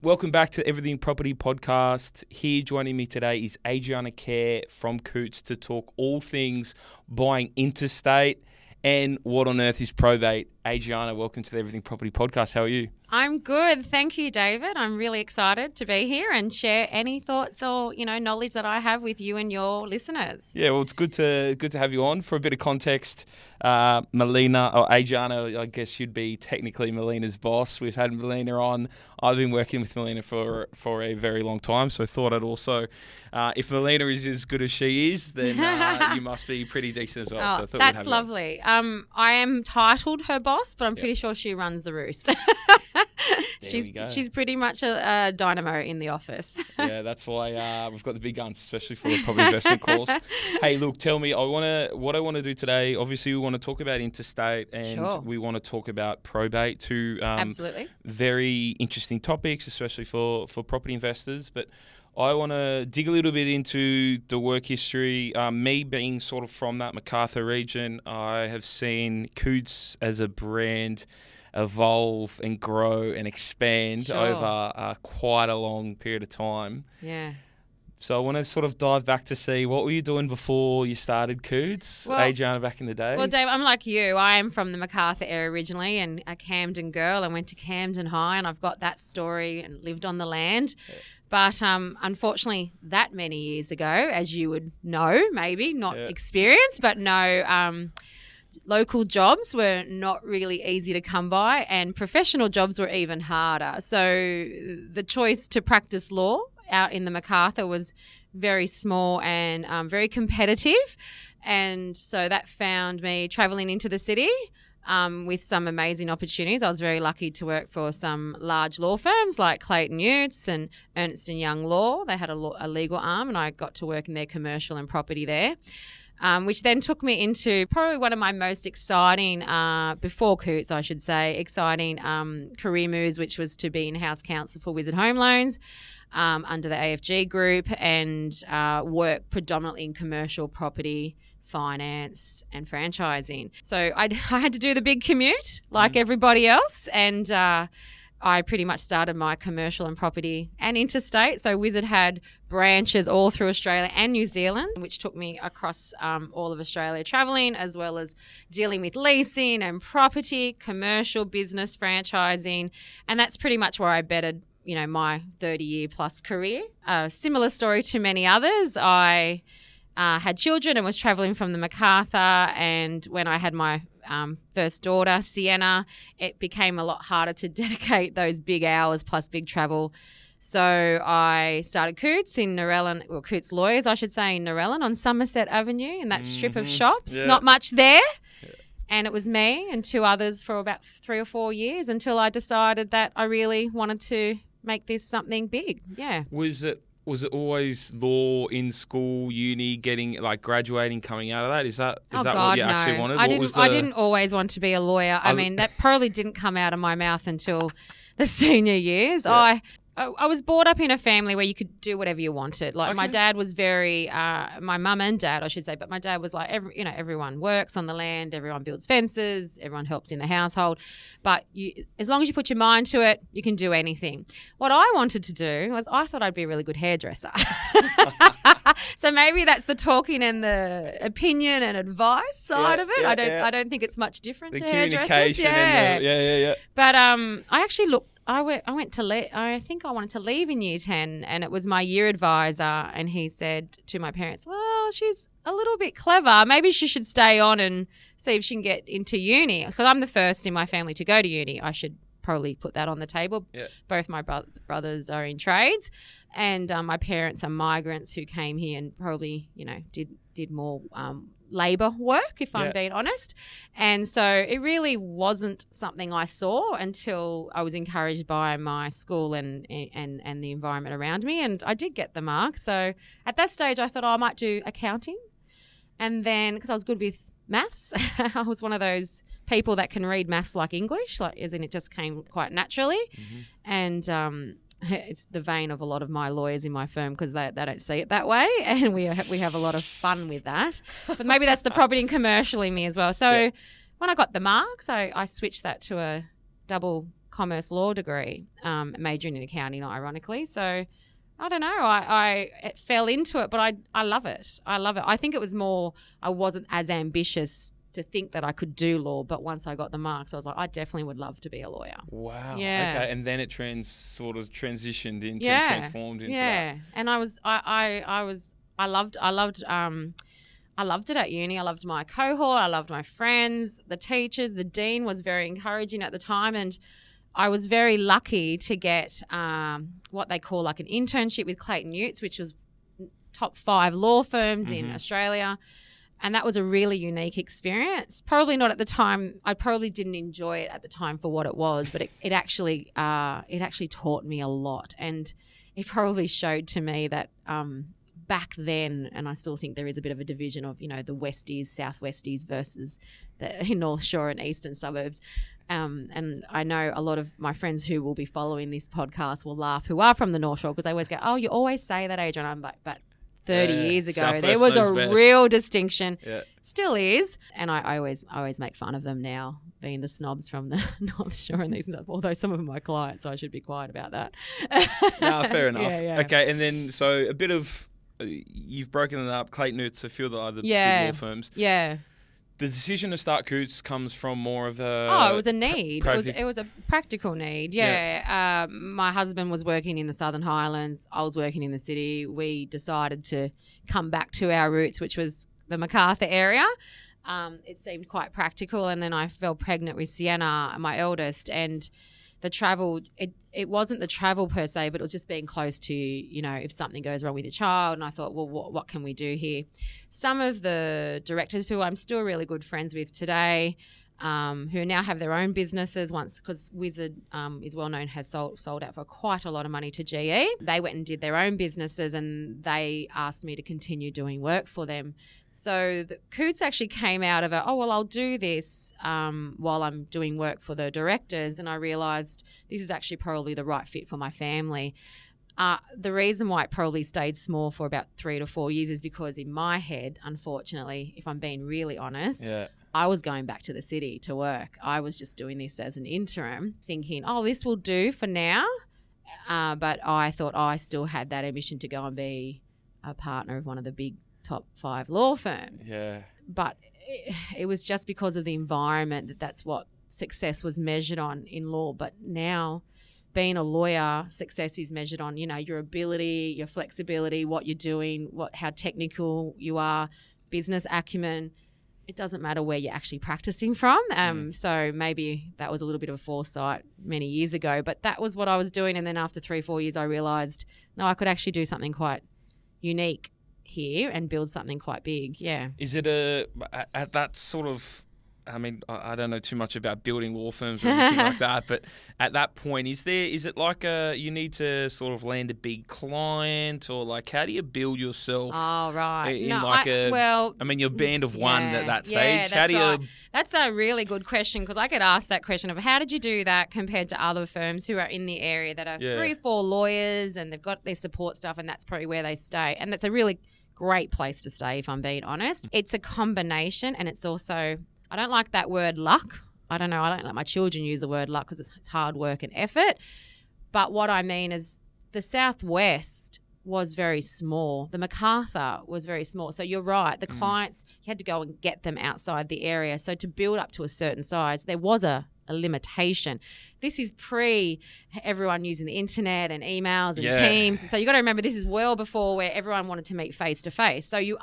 Welcome back to Everything Property Podcast. Here joining me today is Adriana Care from Coutts to talk all things buying interstate and what on earth is probate. Adriana, welcome to the Everything Property Podcast. How are you? I'm good. Thank you, David. I'm really excited to be here and share any thoughts or, knowledge that I have with you and your listeners. Yeah, well, it's good to have you on. For a bit of context, Melina, or Adriana, I guess you'd be technically Melina's boss. We've had Melina on. I've been working with Melina for a very long time, so I thought I'd also, if Melina is as good as she is, then you must be pretty decent as well. Oh, so I thought that's lovely. I am titled her boss, but I'm pretty sure she runs the roost. She's pretty much a dynamo in the office. Yeah, that's why we've got the big guns, especially for the property investment course. Hey, look, tell me, what I want to do today. Obviously, we want to talk about interstate and we want to talk about probate. Two absolutely very interesting topics, especially for property investors. But I want to dig a little bit into the work history. Me being sort of from that Macarthur region, I have seen Coots as a brand evolve and grow and expand over quite a long period of time. Yeah. So I want to sort of dive back to see what were you doing before you started Coots, Adriana, back in the day? Well, Dave, I'm like you. I am from the Macarthur area originally and a Camden girl. I went to Camden High and I've got that story and lived on the land. Yeah. But unfortunately, that many years ago, as you would know, maybe not experienced, but no, local jobs were not really easy to come by and professional jobs were even harder. So the choice to practice law out in the Macarthur was very small and very competitive. And so that found me travelling into the city with some amazing opportunities. I was very lucky to work for some large law firms like Clayton Utz and Ernst & Young Law. They had a legal arm and I got to work in their commercial and property there. Which then took me into probably one of my most exciting, before Coots, I should say, exciting career moves, which was to be in-house counsel for Wizard Home Loans under the AFG group and work predominantly in commercial property, finance and franchising. So I had to do the big commute like everybody else and I pretty much started my commercial and property and interstate. So Wizard had branches all through Australia and New Zealand, which took me across all of Australia travelling, as well as dealing with leasing and property, commercial, business, franchising. And that's pretty much where I bettered, my 30-year plus career. Similar story to many others. I had children and was travelling from the Macarthur, and when I had my first daughter, Sienna, it became a lot harder to dedicate those big hours plus big travel. So I started Coots in Narellan, or Coots Lawyers, I should say, in Narellan on Somerset Avenue in that strip of shops. Yeah. Not much there. Yeah. And it was me and two others for about 3 or 4 years until I decided that I really wanted to make this something big. Yeah. Was it always law in school, uni, graduating, coming out of that? Is that what you actually wanted? I didn't always want to be a lawyer. I mean, that probably didn't come out of my mouth until the senior years. Yeah. I was brought up in a family where you could do whatever you wanted. Like my dad was very, my mum and dad, I should say, but my dad was like, everyone works on the land, everyone builds fences, everyone helps in the household. But as long as you put your mind to it, you can do anything. What I wanted to do was I thought I'd be a really good hairdresser. So maybe that's the talking and the opinion and advice side of it. I don't think it's much different to hairdressers. Yeah. But I actually I think I wanted to leave in year 10 and it was my year advisor and he said to my parents, well, she's a little bit clever. Maybe she should stay on and see if she can get into uni because I'm the first in my family to go to uni. I should probably put that on the table. Yeah. Both my brothers are in trades and my parents are migrants who came here and probably, did more labour work, if I'm being honest. And so it really wasn't something I saw until I was encouraged by my school and the environment around me. And I did get the mark. So at that stage, I thought I might do accounting. And then because I was good with maths, I was one of those people that can read maths like English, as in it just came quite naturally. Mm-hmm. And it's the vein of a lot of my lawyers in my firm because they don't see it that way, and we have a lot of fun with that. But maybe that's the property and commercial in me as well. So when I got the marks, I switched that to a double commerce law degree, majoring in accounting, ironically. So I don't know. I fell into it, but I love it. I love it. I think it was more I wasn't as ambitious to think that I could do law, but once I got the marks, I was like, I definitely would love to be a lawyer. Wow. Yeah. Okay, and then it transitioned into transformed into that. And I loved it at uni. I loved my cohort. I loved my friends, the teachers. The dean was very encouraging at the time, and I was very lucky to get what they call like an internship with Clayton Utz, which was top 5 law firms in Australia. And that was a really unique experience. Probably not at the time. I probably didn't enjoy it at the time for what it was, but it actually taught me a lot. And it probably showed to me that back then, and I still think there is a bit of a division of, the Westies, Southwesties versus the North Shore and Eastern suburbs. And I know a lot of my friends who will be following this podcast will laugh, who are from the North Shore, because they always go, oh, you always say that, Adriana. I'm like, but 30 years ago, Southwest there was a best. real distinction. Yeah. Still is. And I always make fun of them now, being the snobs from the North Shore and these stuff, although some of them are my clients, so I should be quiet about that. No, fair enough. Yeah. Okay, and then so a bit of, you've broken it up, Clayton Utz, a few of the other big law firms. Yeah. The decision to start Coutts comes from more of a... Oh, it was a need. It was a practical need, yeah. My husband was working in the Southern Highlands. I was working in the city. We decided to come back to our roots, which was the Macarthur area. It seemed quite practical. And then I fell pregnant with Sienna, my eldest, and the travel, it wasn't the travel per se, but it was just being close to, if something goes wrong with your child. And I thought, well, what can we do here? Some of the directors who I'm still really good friends with today, who now have their own businesses because Wizard is well known, has sold out for quite a lot of money to GE. They went and did their own businesses, and they asked me to continue doing work for them. So the Coots actually came out of I'll do this while I'm doing work for the directors, and I realised this is actually probably the right fit for my family. The reason why it probably stayed small for about 3 to 4 years is because in my head, unfortunately, if I'm being really honest, I was going back to the city to work. I was just doing this as an interim, thinking, this will do for now. But I thought I still had that ambition to go and be a partner of one of the big top 5 law firms. Yeah. But it was just because of the environment that's what success was measured on in law. But now, being a lawyer, success is measured on, your ability, your flexibility, what you're doing, how technical you are, business acumen. It doesn't matter where you're actually practicing from. So maybe that was a little bit of a foresight many years ago, but that was what I was doing. And then after 3-4 years, I realised, no, I could actually do something quite unique here and build something quite big. Yeah. Is it at that sort of, I don't know too much about building law firms or anything like that, but at that point, is it like you need to sort of land a big client, or like how do you build yourself? Oh, right. Your band of one at that stage. How do you? That's a really good question, because I get asked that question of how did you do that compared to other firms who are in the area that are 3 or 4 lawyers and they've got their support stuff, and that's probably where they stay. And that's a really great place to stay, if I'm being honest. It's a combination, and it's also, I don't like that word luck. I don't let my children use the word luck because it's hard work and effort. But what I mean is the Southwest was very small. The Macarthur was very small. So you're right. The clients, you had to go and get them outside the area. So to build up to a certain size, there was a limitation. This is pre everyone using the internet and emails and Teams. So you got to remember, this is well before where everyone wanted to meet face to face. So you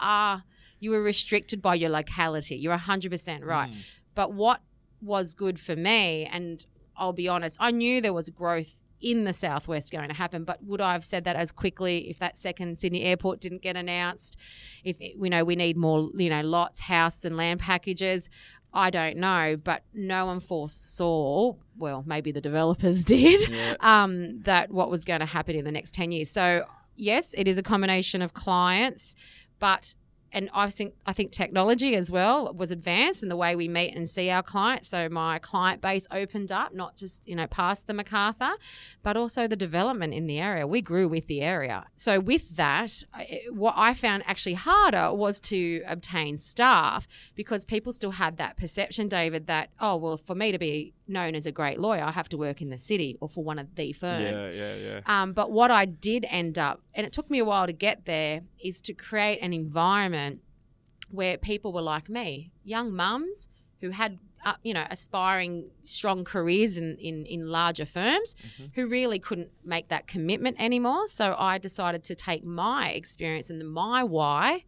were restricted by your locality. You're 100% right. But what was good for me, and I'll be honest, I knew there was growth in the Southwest going to happen, but would I have said that as quickly if that second Sydney airport didn't get announced? If we need more, lots, house and land packages, I don't know, but no one foresaw, well, maybe the developers did, that what was going to happen in the next 10 years. So yes, it is a combination of clients, and I think technology as well was advanced in the way we meet and see our clients. So my client base opened up, not just, past the Macarthur, but also the development in the area. We grew with the area. So with that, what I found actually harder was to obtain staff, because people still had that perception, David, that, for me to be known as a great lawyer, I have to work in the city or for one of the firms. Yeah. But what I did end up, and it took me a while to get there, is to create an environment where people were like me, young mums who had, aspiring strong careers in larger firms, who really couldn't make that commitment anymore. So I decided to take my experience and my why,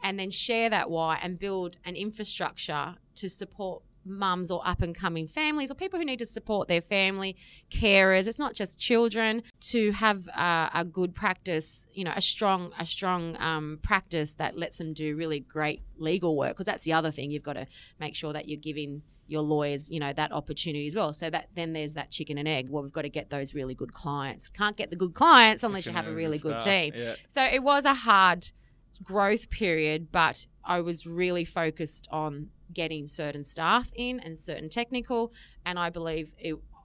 and then share that why and build an infrastructure to support mums or up-and-coming families or people who need to support their family, carers. It's not just children, to have a good practice, a strong practice that lets them do really great legal work, because that's the other thing. You've got to make sure that you're giving your lawyers, that opportunity as well. So that then there's that chicken and egg. Well, we've got to get those really good clients. Can't get the good clients unless you have a really good team. Yeah. So it was a hard growth period, but I was really focused on getting certain staff in and certain technical, and I believe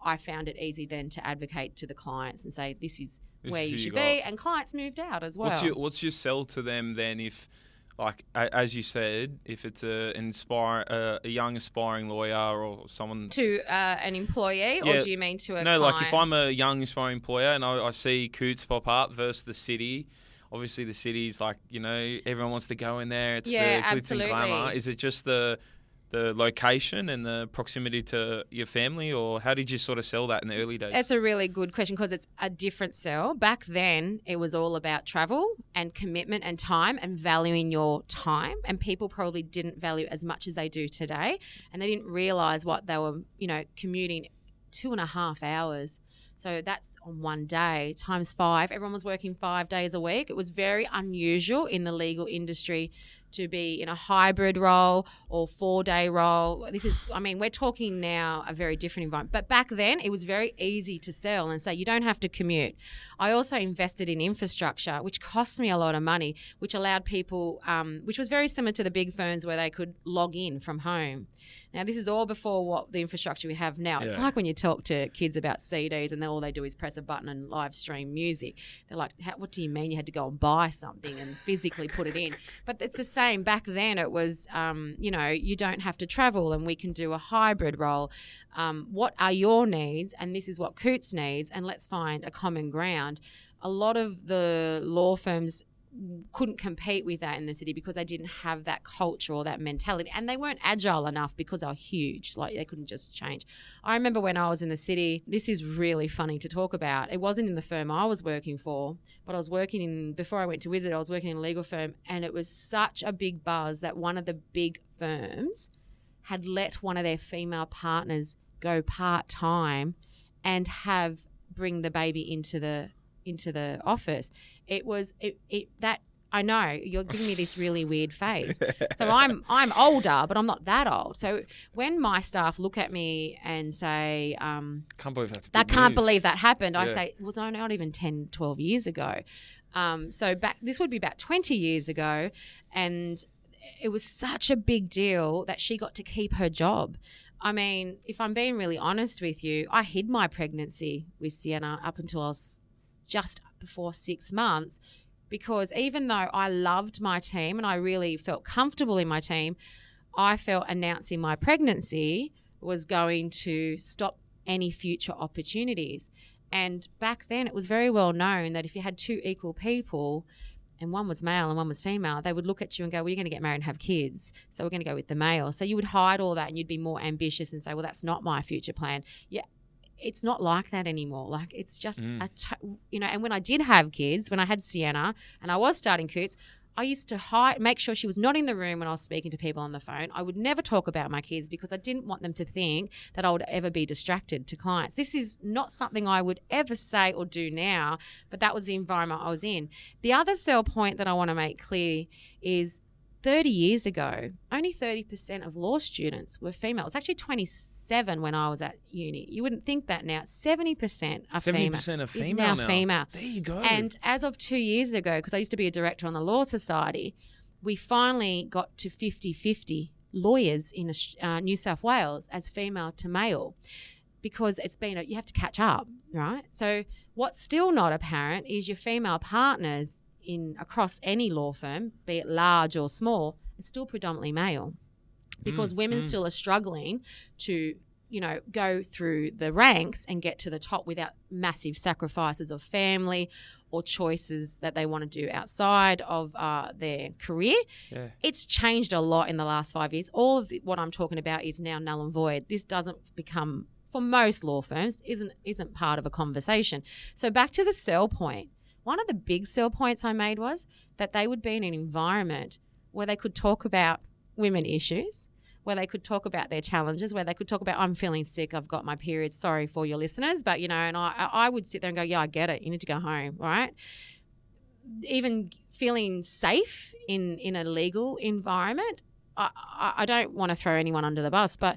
I found it easy then to advocate to the clients and say this is where you should be, and clients moved out as well. What's your sell to them then if, like as you said, if it's a young aspiring lawyer or someone to an employee, or do you mean to a client? Like if I'm a young aspiring employer and I see Coots pop up versus the city. Obviously, the city's like, everyone wants to go in there. It's the glitz and glamour. Is it just the location and the proximity to your family, or how did you sort of sell that in the early days? It's a really good question, because it's a different sell. Back then, it was all about travel and commitment and time and valuing your time, and people probably didn't value as much as they do today, and they didn't realise what they were, commuting 2.5 hours. So that's on one day times 5. Everyone was working 5 days a week. It was very unusual in the legal industry to be in a hybrid role or 4-day role. We're talking now a very different environment. But back then, it was very easy to sell and say, you don't have to commute. I also invested in infrastructure, which cost me a lot of money, which allowed people, which was very similar to the big firms where they could log in from home. Now, this is all before what the infrastructure we have now. It's like when you talk to kids about CDs and all they do is press a button and live stream music. They're like, what do you mean you had to go and buy something and physically put it in? But it's the same. Back then it was, you don't have to travel and we can do a hybrid role. What are your needs? And this is what Coots needs, and let's find a common ground. A lot of the law firms couldn't compete with that in the city because they didn't have that culture or that mentality, and they weren't agile enough because they were huge. Like, they couldn't just change. I remember when I was in the city, this is really funny to talk about. It wasn't in the firm I was working for, but I was working in, before I went to Wizard, I was working in a legal firm, and it was such a big buzz that one of the big firms had let one of their female partners go part-time and bring the baby into the office. I know you're giving me this really weird face. So I'm older, but I'm not that old. So when my staff look at me and say, can't believe that's I can't believe that happened, I say, was I not even 10, 12 years ago? So this would be about 20 years ago, and it was such a big deal that she got to keep her job. I mean, if I'm being really honest with you, I hid my pregnancy with Sienna up until I was just before 6 months, because even though I loved my team and I really felt comfortable in my team, I felt announcing my pregnancy was going to stop any future opportunities. And back then it was very well known that if you had 2 equal people and one was male and one was female, they would look at you and go, well, you're going to get married and have kids, so we're going to go with the male. So you would hide all that and you'd be more ambitious and say, well, that's not my future plan. Yeah. It's not like that anymore. Like, it's just, and when I did have kids, when I had Sienna and I was starting Coots, I used to make sure she was not in the room when I was speaking to people on the phone. I would never talk about my kids because I didn't want them to think that I would ever be distracted to clients. This is not something I would ever say or do now, but that was the environment I was in. The other sell point that I want to make clear is 30 years ago, only 30% of law students were female. It was actually 27 when I was at uni. You wouldn't think that now. 70% are female. 70% are female now. Female. There you go. And as of 2 years ago, because I used to be a director on the Law Society, we finally got to 50-50 lawyers in New South Wales as female to male, because it's been you have to catch up, right? So what's still not apparent is your female partners across any law firm, be it large or small, is still predominantly male, because women still are struggling to go through the ranks and get to the top without massive sacrifices of family or choices that they want to do outside of their career. Yeah. It's changed a lot in the last 5 years. All of what I'm talking about is now null and void. This doesn't become, for most law firms, isn't part of a conversation. So back to the sell point. One of the big sell points I made was that they would be in an environment where they could talk about women issues, where they could talk about their challenges, where they could talk about, I'm feeling sick, I've got my periods, sorry for your listeners. But, and I would sit there and go, yeah, I get it. You need to go home, right? Even feeling safe in a legal environment. I don't want to throw anyone under the bus, but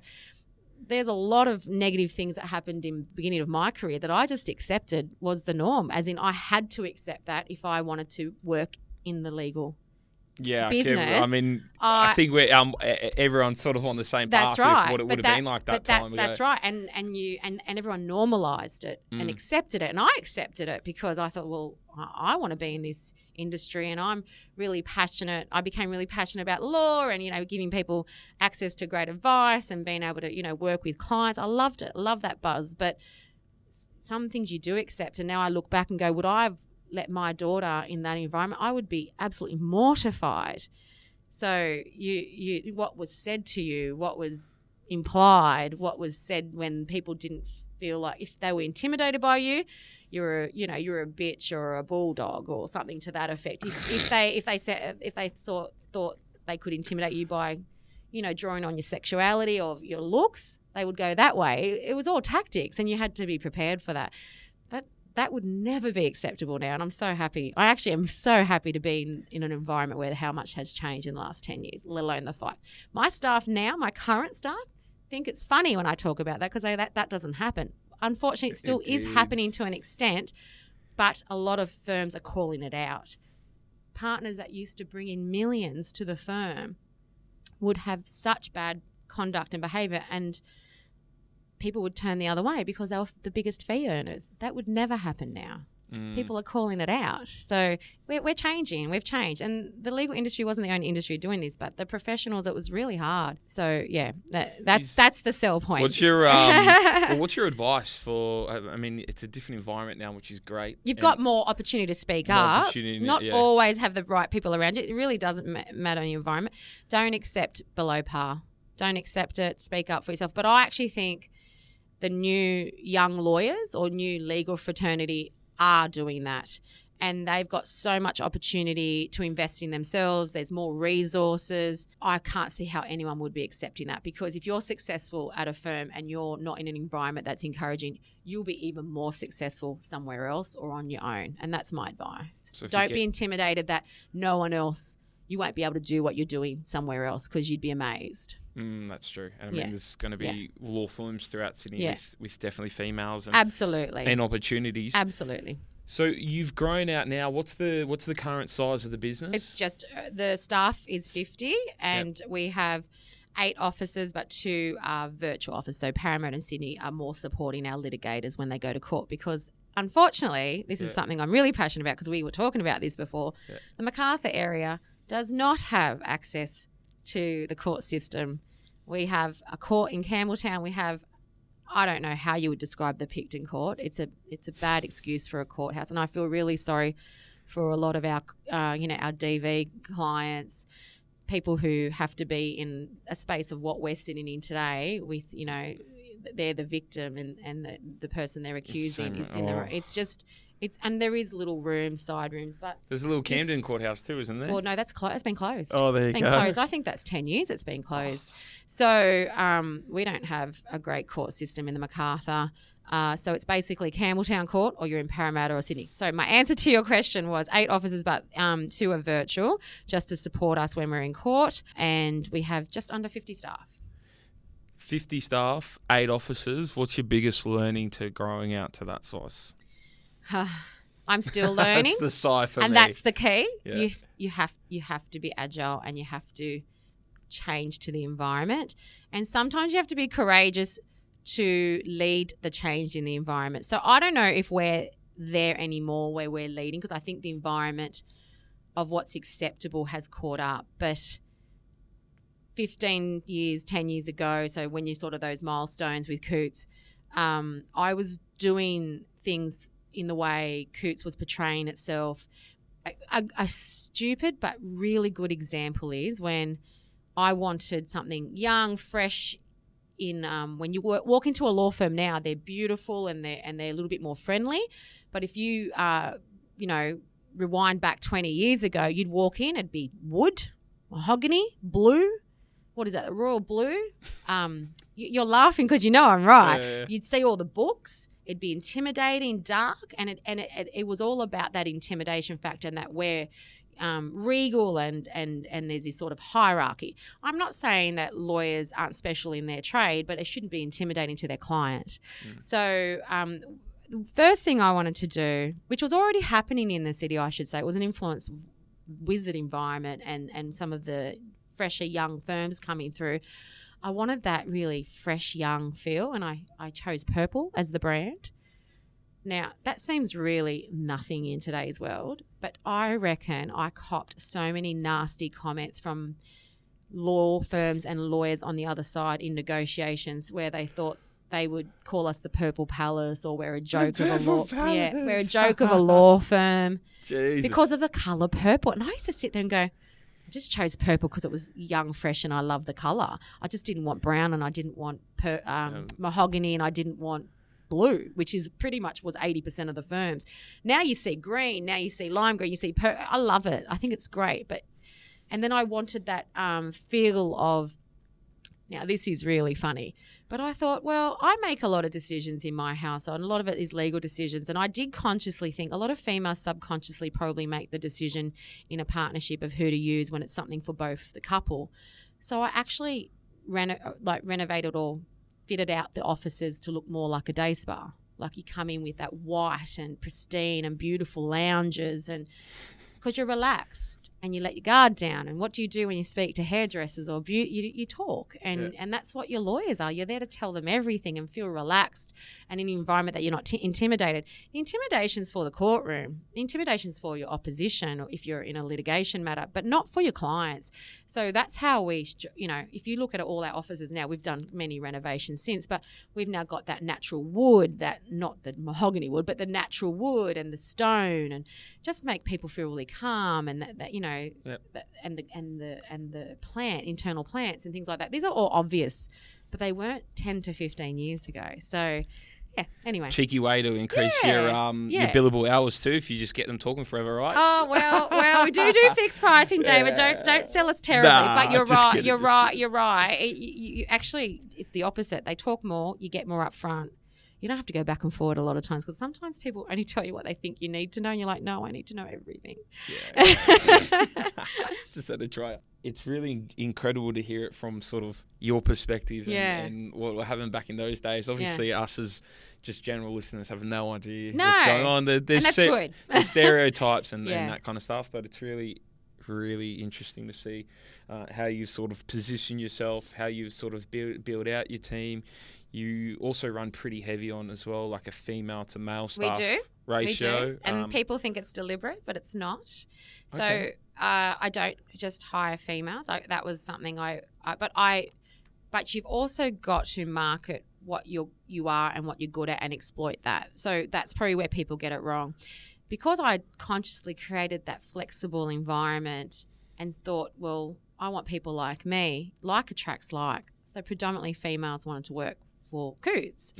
there's a lot of negative things that happened in the beginning of my career that I just accepted was the norm, as in I had to accept that if I wanted to work in the legal business. I think we're everyone's sort of on the same path with what it would have been like that time ago. That's right, and everyone normalised it and accepted it, and I accepted it because I thought, well, I want to be in this industry, and I'm really passionate. I became really passionate about law and giving people access to great advice and being able to work with clients. I loved it, love that buzz. But some things you do accept, and now I look back and go, would I have let my daughter in that environment? I would be absolutely mortified. So you what was said to you, what was implied, what was said when people didn't feel like, if they were intimidated by you, you're a bitch or a bulldog or something to that effect. If they thought they could intimidate you by, drawing on your sexuality or your looks, they would go that way. It was all tactics, and you had to be prepared for that. That would never be acceptable now, and I'm so happy. I actually am so happy to be in an environment where how much has changed in the last 10 years, let alone the 5. My staff now, my current staff, think it's funny when I talk about that because that doesn't happen. Unfortunately, it still is happening to an extent, but a lot of firms are calling it out. Partners that used to bring in millions to the firm would have such bad conduct and behaviour, and people would turn the other way because they were the biggest fee earners. That would never happen now. People are calling it out. So we're changing. We've changed. And the legal industry wasn't the only industry doing this, but the professionals, it was really hard. So, yeah, that's the sell point. What's your advice for, it's a different environment now, which is great. You've got more opportunity to speak up. Not always have the right people around you. It really doesn't matter in your environment. Don't accept below par. Don't accept it. Speak up for yourself. But I actually think the new young lawyers or new legal fraternity are doing that, and they've got so much opportunity to invest in themselves. There's more resources. I can't see how anyone would be accepting that, because if you're successful at a firm and you're not in an environment that's encouraging, you'll be even more successful somewhere else or on your own, and that's my advice. So don't be intimidated that no one else, you won't be able to do what you're doing somewhere else, because you'd be amazed. That's true. And there's going to be law firms throughout Sydney with definitely females and absolutely and opportunities. Absolutely. So you've grown out now. What's the current size of the business? It's just the staff is 50, and we have 8 offices, but 2 are virtual offices. So Parramatta and Sydney are more supporting our litigators when they go to court, because unfortunately, this is something I'm really passionate about, because we were talking about this before. The Macarthur area does not have access to the court system. We have a court in Campbelltown. We have, I don't know how you would describe the Picton Court. It's a bad excuse for a courthouse, and I feel really sorry for a lot of our our DV clients, people who have to be in a space of what we're sitting in today with they're the victim and the person they're accusing is in the room. And there is little rooms, side rooms, but there's a little Camden courthouse too, isn't there? Well, no, that's closed. It's been closed. Oh, there you go. It's been closed. I think that's 10 years it's been closed. So we don't have a great court system in the Macarthur. So it's basically Campbelltown Court, or you're in Parramatta or Sydney. So my answer to your question was 8 offices, but 2 are virtual, just to support us when we're in court. And we have just under 50 staff. 50 staff, 8 offices. What's your biggest learning to growing out to that size? I'm still learning. That's the sigh for me. And that's the key. Yeah. You have to be agile, and you have to change to the environment. And sometimes you have to be courageous to lead the change in the environment. So I don't know if we're there anymore where we're leading, because I think the environment of what's acceptable has caught up. But 15 years, 10 years ago, so when you sort of those milestones with Coutts, I was doing things in the way Coutts was portraying itself. A stupid but really good example is when I wanted something young, fresh. When you walk into a law firm now, they're beautiful and they're a little bit more friendly. But if you rewind back 20 years ago, you'd walk in, it'd be wood, mahogany, blue. What is that? The royal blue. You're laughing because you know I'm right. Yeah. You'd see all the books. It'd be intimidating, dark, and it was all about that intimidation factor and that we're regal and there's this sort of hierarchy. I'm not saying that lawyers aren't special in their trade, but they shouldn't be intimidating to their client. So the first thing I wanted to do, which was already happening in the city, I should say, it was an influence wizard environment and some of the fresher young firms coming through. I wanted that really fresh young feel, and I chose purple as the brand. Now, that seems really nothing in today's world, but I reckon I copped so many nasty comments from law firms and lawyers on the other side in negotiations where they thought they would call us the Purple Palace or we're a joke of a law. Yeah, we're a joke of a law firm. Jesus. Because of the colour purple. And I used to sit there and go, I just chose purple because it was young, fresh, and I love the colour. I just didn't want brown, and I didn't want mahogany, and I didn't want blue, which is pretty much was 80% of the firms. Now you see green, now you see lime green, you see I love it. I think it's great. And then I wanted that feel of, now this is really funny, but I thought, well, I make a lot of decisions in my household, and a lot of it is legal decisions. And I did consciously think a lot of females subconsciously probably make the decision in a partnership of who to use when it's something for both the couple. So I actually renovated or fitted out the offices to look more like a day spa. Like you come in with that white and pristine and beautiful lounges, and because you're relaxed and you let your guard down. And what do you do when you speak to hairdressers or you talk? And that's what your lawyers are. You're there to tell them everything and feel relaxed and in an environment that you're not intimidated. The intimidation's for the courtroom. The intimidation's for your opposition or if you're in a litigation matter, but not for your clients. So that's how we, if you look at all our offices now, we've done many renovations since, but we've now got that natural wood, that not the mahogany wood, but the natural wood and the stone, and just make people feel really calm, and and the internal plants and things like that. These are all obvious, but they weren't 10 to 15 years ago. So yeah, anyway. Cheeky way to increase your billable hours too, if you just get them talking forever, right? Oh, well, we do fixed pricing, David. Don't sell us terribly. But you're right. You're right. You actually, it's the opposite. They talk more, you get more up front. You don't have to go back and forward a lot of times, because sometimes people only tell you what they think you need to know, and you're like, no, I need to know everything. Yeah. Just had to try it. It's really incredible to hear it from sort of your perspective and what we're having back in those days. Obviously, us as just general listeners have no idea what's going on. There's and that's good. There's stereotypes and that kind of stuff, but it's really, really interesting to see how you sort of position yourself, how you sort of build out your team. You also run pretty heavy on as well, like a female to male staff ratio. We do. And people think it's deliberate, but it's not. So I don't just hire females. That was something but you've also got to market what you are and what you're good at and exploit that. So that's probably where people get it wrong. Because I consciously created that flexible environment and thought, well, I want people like me, like attracts like. So predominantly females wanted to work for Coutts.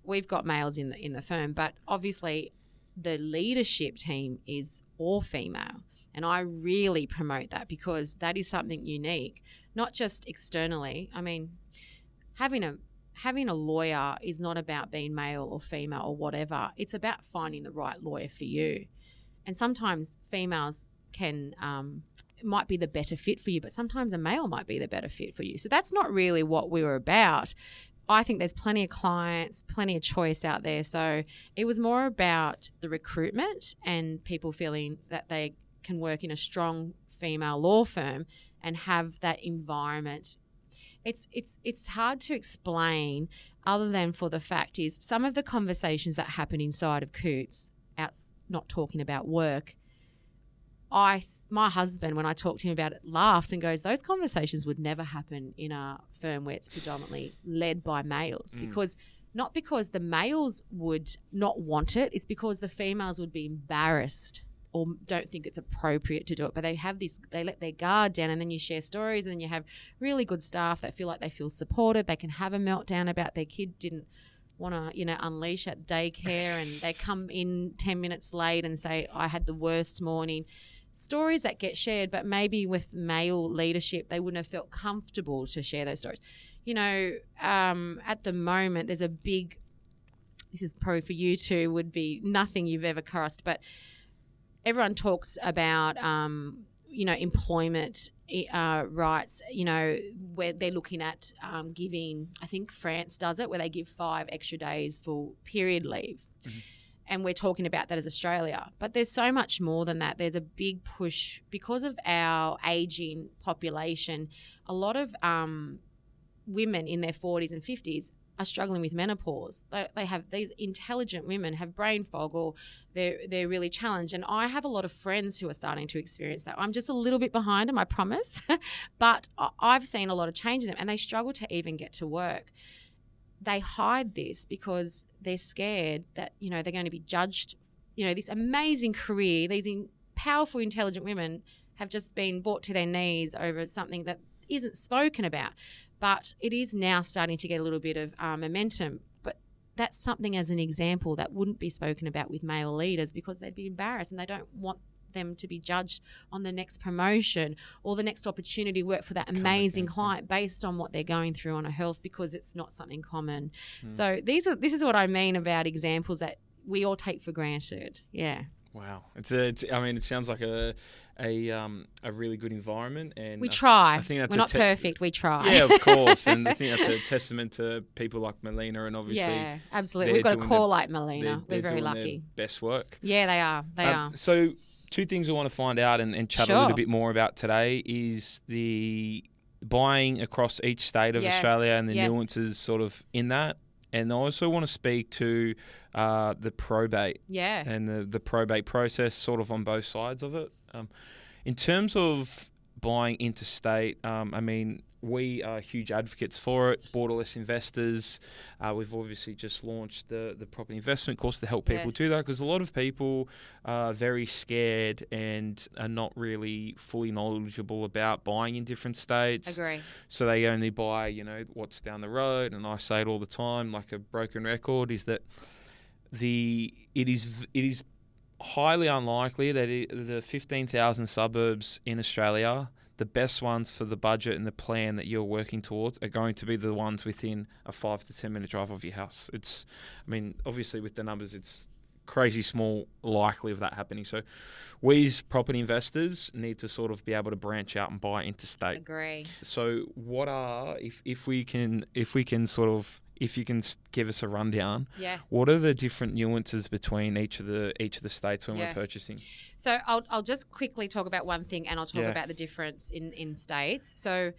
We've got males in the firm, but obviously the leadership team is all female, and I really promote that because that is something unique, not just externally. I mean, having a lawyer is not about being male or female or whatever. It's about finding the right lawyer for you, and sometimes females can might be the better fit for you, but sometimes a male might be the better fit for you. So that's not really what we were about. I think there's plenty of clients, plenty of choice out there. So it was more about the recruitment and people feeling that they can work in a strong female law firm and have that environment. It's hard to explain other than for the fact is some of the conversations that happen inside of Coutts, not talking about work, my husband, when I talk to him about it, laughs and goes, those conversations would never happen in a firm where it's predominantly led by males, because not because the males would not want it, it's because the females would be embarrassed or don't think it's appropriate to do it. But they let their guard down, and then you share stories, and then you have really good staff that feel like they feel supported. They can have a meltdown about their kid didn't want to, unleash at daycare, and they come in 10 minutes late and say, I had the worst morning. Stories that get shared, but maybe with male leadership, they wouldn't have felt comfortable to share those stories. At the moment, there's this is probably for you two, would be nothing you've ever crossed, but everyone talks about, employment rights, where they're looking at giving, I think France does it, where they give 5 extra days for period leave. Mm-hmm. And we're talking about that as Australia. But there's so much more than that. There's a big push because of our ageing population. A lot of women in their 40s and 50s are struggling with menopause. They have, these intelligent women have brain fog, or they're really challenged. And I have a lot of friends who are starting to experience that. I'm just a little bit behind them, I promise. But I've seen a lot of change in them, and they struggle to even get to work. They hide this because they're scared that, they're going to be judged. This amazing career, these powerful, intelligent women have just been brought to their knees over something that isn't spoken about. But it is now starting to get a little bit of momentum. But that's something, as an example, that wouldn't be spoken about with male leaders, because they'd be embarrassed and they don't want them to be judged on the next promotion or the next opportunity to work for that amazing client based on what they're going through on a health, because it's not something common. So this is what I mean about examples that we all take for granted. Yeah. Wow. It sounds like a really good environment, and we try. I think that's we're not perfect. We try. Yeah, of course, and I think that's a testament to people like Melina, and obviously, yeah, absolutely. We've got a call like Melina. We're very lucky. Best work. Yeah, they are. They are. So, 2 things I want to find out and chat a little bit more about today is the buying across each state of Australia and the nuances sort of in that. And I also want to speak to the probate and the probate process sort of on both sides of it. In terms of buying interstate, we are huge advocates for it, borderless investors. We've obviously just launched the property investment course to help people do that, because a lot of people are very scared and are not really fully knowledgeable about buying in different states. Agree. So they only buy, what's down the road. And I say it all the time, like a broken record, is that it is highly unlikely that the 15,000 suburbs in Australia, the best ones for the budget and the plan that you're working towards, are going to be the ones within a 5 to 10 minute drive of your house. Obviously with the numbers, it's crazy small likely of that happening. So we as property investors need to sort of be able to branch out and buy interstate. Agree. So what are, if you can give us a rundown, what are the different nuances between each of the states when we're purchasing? So I'll just quickly talk about one thing, and I'll talk about the difference in states. So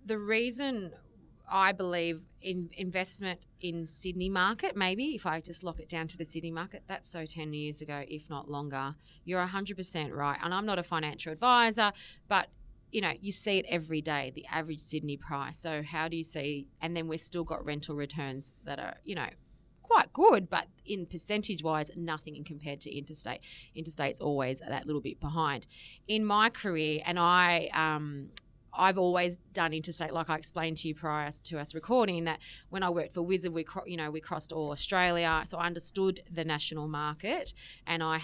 the reason I believe in investment in Sydney market, maybe if I just lock it down to the Sydney market, that's so 10 years ago, if not longer. You're 100% right. And I'm not a financial advisor, but you see it every day, the average Sydney price. So how do you see, and then we've still got rental returns that are, quite good, but in percentage-wise, nothing in compared to interstate. Interstate's always that little bit behind. In my career, and I've always done interstate, like I explained to you prior to us recording, that when I worked for Wizard, we crossed all Australia, so I understood the national market, and I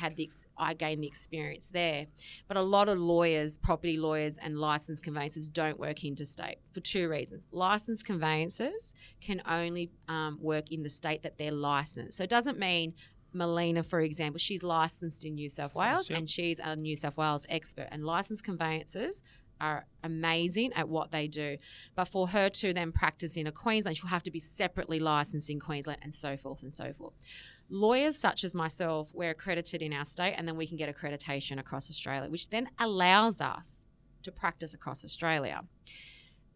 gained the experience there. But a lot of lawyers, property lawyers and licensed conveyancers don't work interstate for 2 reasons. Licensed conveyancers can only work in the state that they're licensed. So it doesn't mean Melina, for example, she's licensed in New South Wales and she's a New South Wales expert, and licensed conveyancers are amazing at what they do. But for her to then practice in Queensland, she'll have to be separately licensed in Queensland, and so forth and so forth. Lawyers such as myself, we're accredited in our state, and then we can get accreditation across Australia, which then allows us to practice across Australia.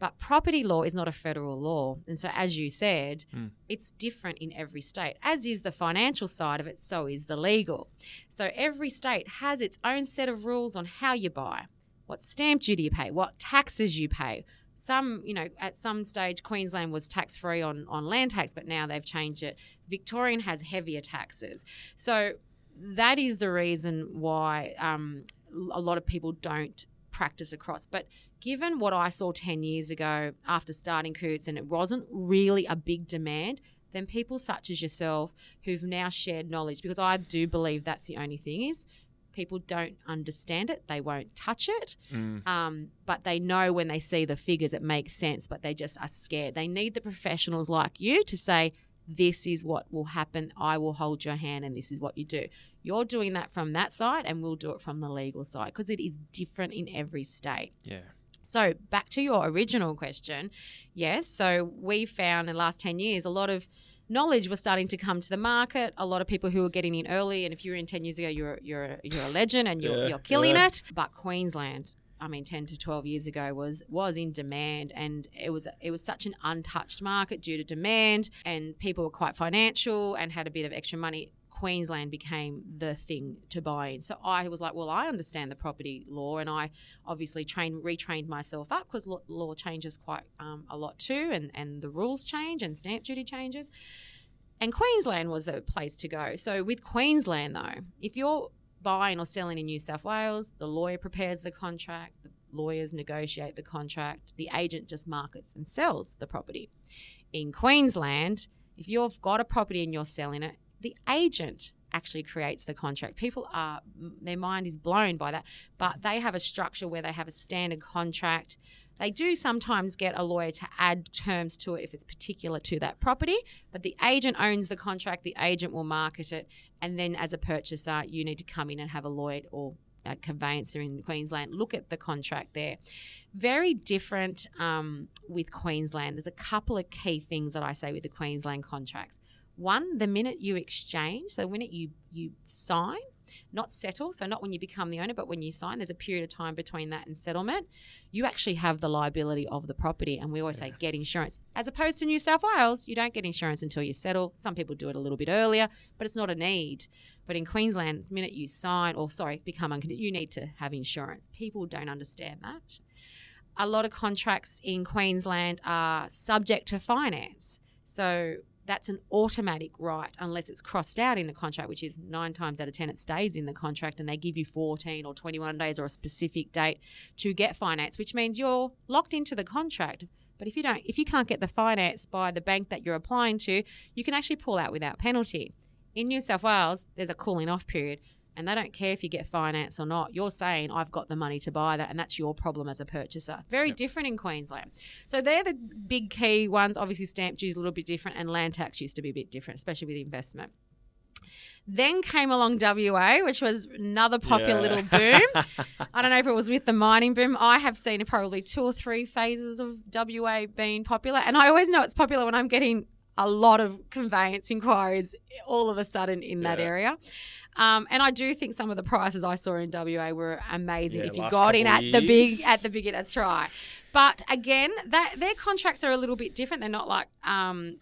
But property law is not a federal law. And so as you said, it's different in every state. As is the financial side of it, so is the legal. So every state has its own set of rules on how you buy, what stamp duty you pay, what taxes you pay. Some, at some stage, Queensland was tax-free on land tax, but now they've changed it. Victorian has heavier taxes. So that is the reason why a lot of people don't practice across. But given what I saw 10 years ago after starting Coutts, and it wasn't really a big demand, then people such as yourself who've now shared knowledge, because I do believe that's the only thing is people don't understand it, they won't touch it, but they know when they see the figures it makes sense, but they just are scared. They need the professionals like you to say, this is what will happen, I will hold your hand, and this is what you do. You're doing that from that side, and we'll do it from the legal side, because it is different in every state. Yeah. So back to your original question, yes, so we found in the last 10 years a lot of knowledge was starting to come to the market. A lot of people who were getting in early, and if you were in 10 years ago, you're a legend and you're killing it. But Queensland, 10 to 12 years ago was in demand, and it was such an untouched market due to demand, and people were quite financial and had a bit of extra money. Queensland became the thing to buy in. So I was like, well, I understand the property law, and I obviously retrained myself up because law changes quite a lot too, and the rules change and stamp duty changes. And Queensland was the place to go. So with Queensland though, if you're buying or selling in New South Wales, the lawyer prepares the contract, the lawyers negotiate the contract, the agent just markets and sells the property. In Queensland, if you've got a property and you're selling it, the agent actually creates the contract. Their mind is blown by that, but they have a structure where they have a standard contract. They do sometimes get a lawyer to add terms to it if it's particular to that property, but the agent owns the contract, the agent will market it, and then as a purchaser, you need to come in and have a lawyer or a conveyancer in Queensland look at the contract there. Very different with Queensland. There's a couple of key things that I say with the Queensland contracts. One, the minute you exchange, so when you sign, not settle, so not when you become the owner, but when you sign, there's a period of time between that and settlement, you actually have the liability of the property. And we always say get insurance. As opposed to New South Wales, you don't get insurance until you settle. Some people do it a little bit earlier, but it's not a need. But in Queensland, the minute you sign, become unconditional, you need to have insurance. People don't understand that. A lot of contracts in Queensland are subject to finance. So that's an automatic right unless it's crossed out in the contract, which is 9 times out of 10 it stays in the contract, and they give you 14 or 21 days or a specific date to get finance, which means you're locked into the contract. But if you can't get the finance by the bank that you're applying to, you can actually pull out without penalty. In New South Wales, there's a cooling off period, and they don't care if you get finance or not. You're saying, I've got the money to buy that, and that's your problem as a purchaser. Very different in Queensland. So they're the big key ones. Obviously, stamp duty is a little bit different, and land tax used to be a bit different, especially with investment. Then came along WA, which was another popular little boom. I don't know if it was with the mining boom. I have seen probably 2 or 3 phases of WA being popular, and I always know it's popular when I'm getting a lot of conveyance inquiries all of a sudden in that area. And I do think some of the prices I saw in WA were amazing. If you got in at the big, that's right. But again, their contracts are a little bit different. They're not like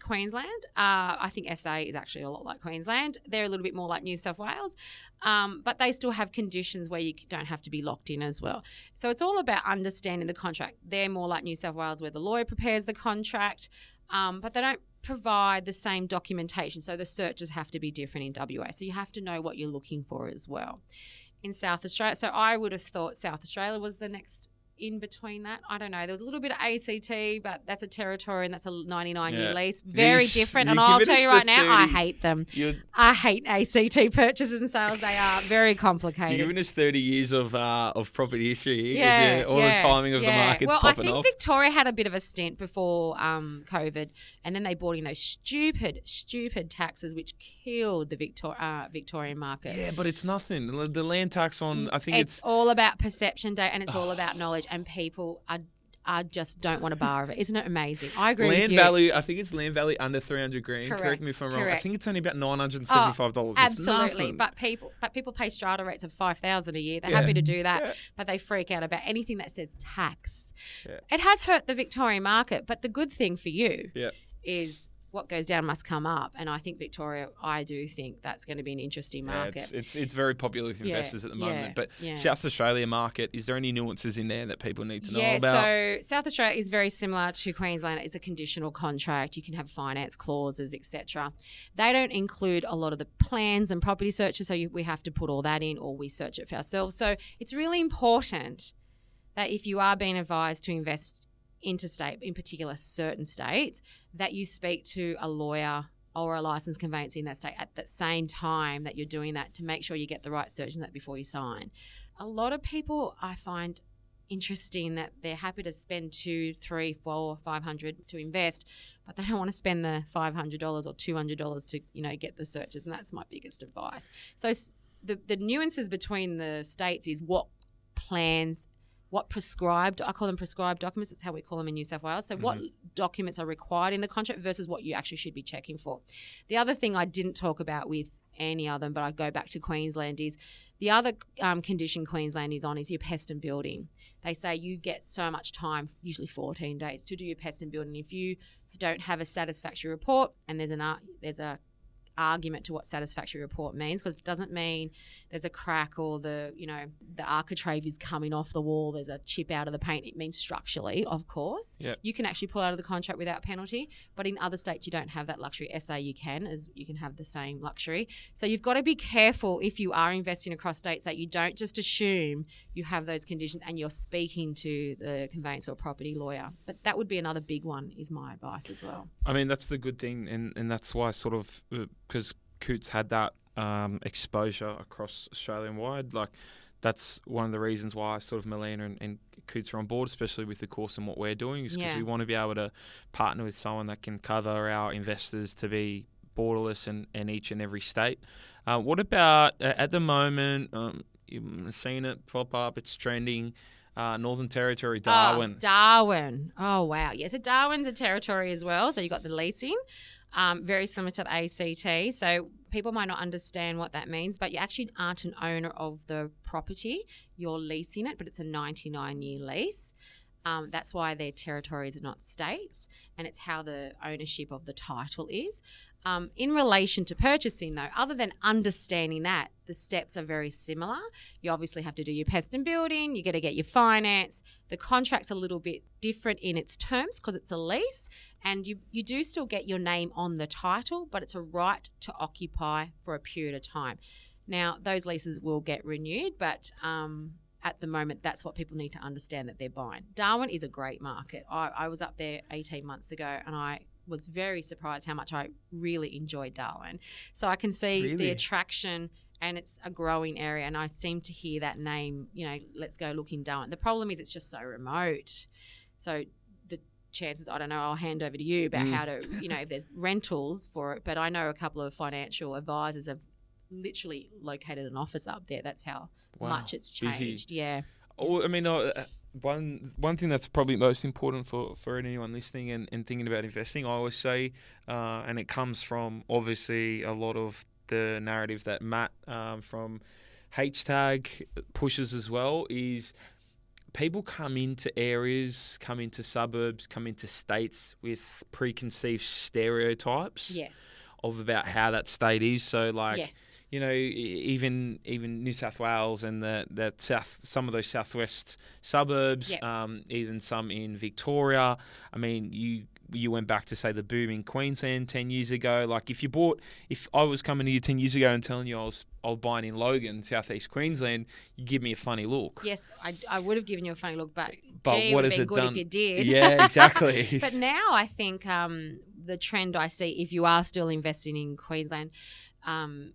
Queensland. I think SA is actually a lot like Queensland. They're a little bit more like New South Wales. But they still have conditions where you don't have to be locked in as well. So it's all about understanding the contract. They're more like New South Wales where the lawyer prepares the contract, but they don't provide the same documentation. So the searches have to be different in WA. So you have to know what you're looking for as well. In South Australia, so I would have thought South Australia was the next in between that. I don't know. There was a little bit of ACT, but that's a territory and that's a 99-year lease. Very different. And I'll tell you right now, I hate them. I hate ACT purchases and sales. They are very complicated. You're giving us 30 years of property history here. The timing of the markets popping off. Well, I think Victoria had a bit of a stint before COVID, and then they brought in those stupid taxes which killed the Victorian market. Yeah, but it's nothing. The land tax on, I think it's all about perception data, and it's all about knowledge. And people just don't want a bar of it. Isn't it amazing? I agree with Land you. value, I think it's land value under 300 grand. Correct me if I'm wrong. I correct. think it's only about $975. Oh, It's absolutely. nothing. But people pay strata rates of $5,000 a year. They're happy to do that, Yeah. but they freak out about anything that says tax. Yeah. It has hurt the Victorian market, but the good thing for you Yeah. is what goes down must come up. And I think Victoria, I do think that's going to be an interesting market. It's very popular with investors at the moment. But South Australia market, is there any nuances in there that people need to know about? So South Australia is very similar to Queensland. It's a conditional contract. You can have finance clauses, etc. They don't include a lot of the plans and property searches, so we have to put all that in, or we search it for ourselves. So it's really important that if you are being advised to invest interstate, in particular certain states, that you speak to a lawyer or a licensed conveyancer in that state at the same time that you're doing that, to make sure you get the right search and that before you sign. A lot of people I find interesting that they're happy to spend $200, $300, $400, $500 to invest, but they don't want to spend the $500 or $200 to get the searches, and that's my biggest advice. So the nuances between the states is what plans, what prescribed, I call them prescribed documents, that's how we call them in New South Wales. So what documents are required in the contract versus what you actually should be checking for. The other thing I didn't talk about with any of them, but I go back to Queensland, is the other condition Queensland is on is your pest and building. They say you get so much time, usually 14 days, to do your pest and building. If you don't have a satisfactory report, and there's a argument to what satisfactory report means, because it doesn't mean there's a crack or the architrave is coming off the wall, there's a chip out of the paint. It means structurally, of course. Yep. You can actually pull out of the contract without penalty, but in other states you don't have that luxury. SA you can have the same luxury. So you've got to be careful if you are investing across states that you don't just assume you have those conditions and you're speaking to the conveyance or property lawyer. But that would be another big one, is my advice as well. I mean, that's the good thing, and that's why sort of, because Coots had that exposure across Australia-wide, like that's one of the reasons why sort of Melina and Coots are on board, especially with the course and what we're doing, is because we want to be able to partner with someone that can cover our investors to be borderless in each and every state. What about at the moment, you've seen it pop up, it's trending, Northern Territory, Darwin. Oh, Darwin. Oh, wow. Yeah, so Darwin's a territory as well. So you've got the leasing, very similar to the ACT. So people might not understand what that means, but you actually aren't an owner of the property. You're leasing it, but it's a 99-year lease. That's why they're territories and not states, and it's how the ownership of the title is. In relation to purchasing, though, other than understanding that, the steps are very similar. You obviously have to do your pest and building, you got to get your finance. The contract's a little bit different in its terms because it's a lease, and you do still get your name on the title, but it's a right to occupy for a period of time. Now, those leases will get renewed, but at the moment, that's what people need to understand that they're buying. Darwin is a great market. I was up there 18 months ago, and I was very surprised how much I really enjoyed Darwin. So I can see the attraction, and it's a growing area, and I seem to hear that name, let's go look in Darwin. The problem is it's just so remote. So the chances, I don't know, I'll hand over to you about how to, if there's rentals for it. But I know a couple of financial advisors have literally located an office up there. That's how much it's changed. Busy. Yeah. Oh, I mean, one thing that's probably most important for anyone listening and thinking about investing, I always say, and it comes from obviously a lot of the narrative that Matt from H-Tag pushes as well, is people come into areas, come into suburbs, come into states with preconceived stereotypes of about how that state is. So even New South Wales and the south, some of those southwest suburbs, even some in Victoria. I mean, you went back to, say, the boom in Queensland 10 years ago. Like, if I was coming to you 10 years ago and telling you I was buying in Logan, southeast Queensland, you'd give me a funny look. Yes, I would have given you a funny look, but what would has have it been good done? if you did. Yeah, exactly. But now I think the trend I see, if you are still investing in Queensland,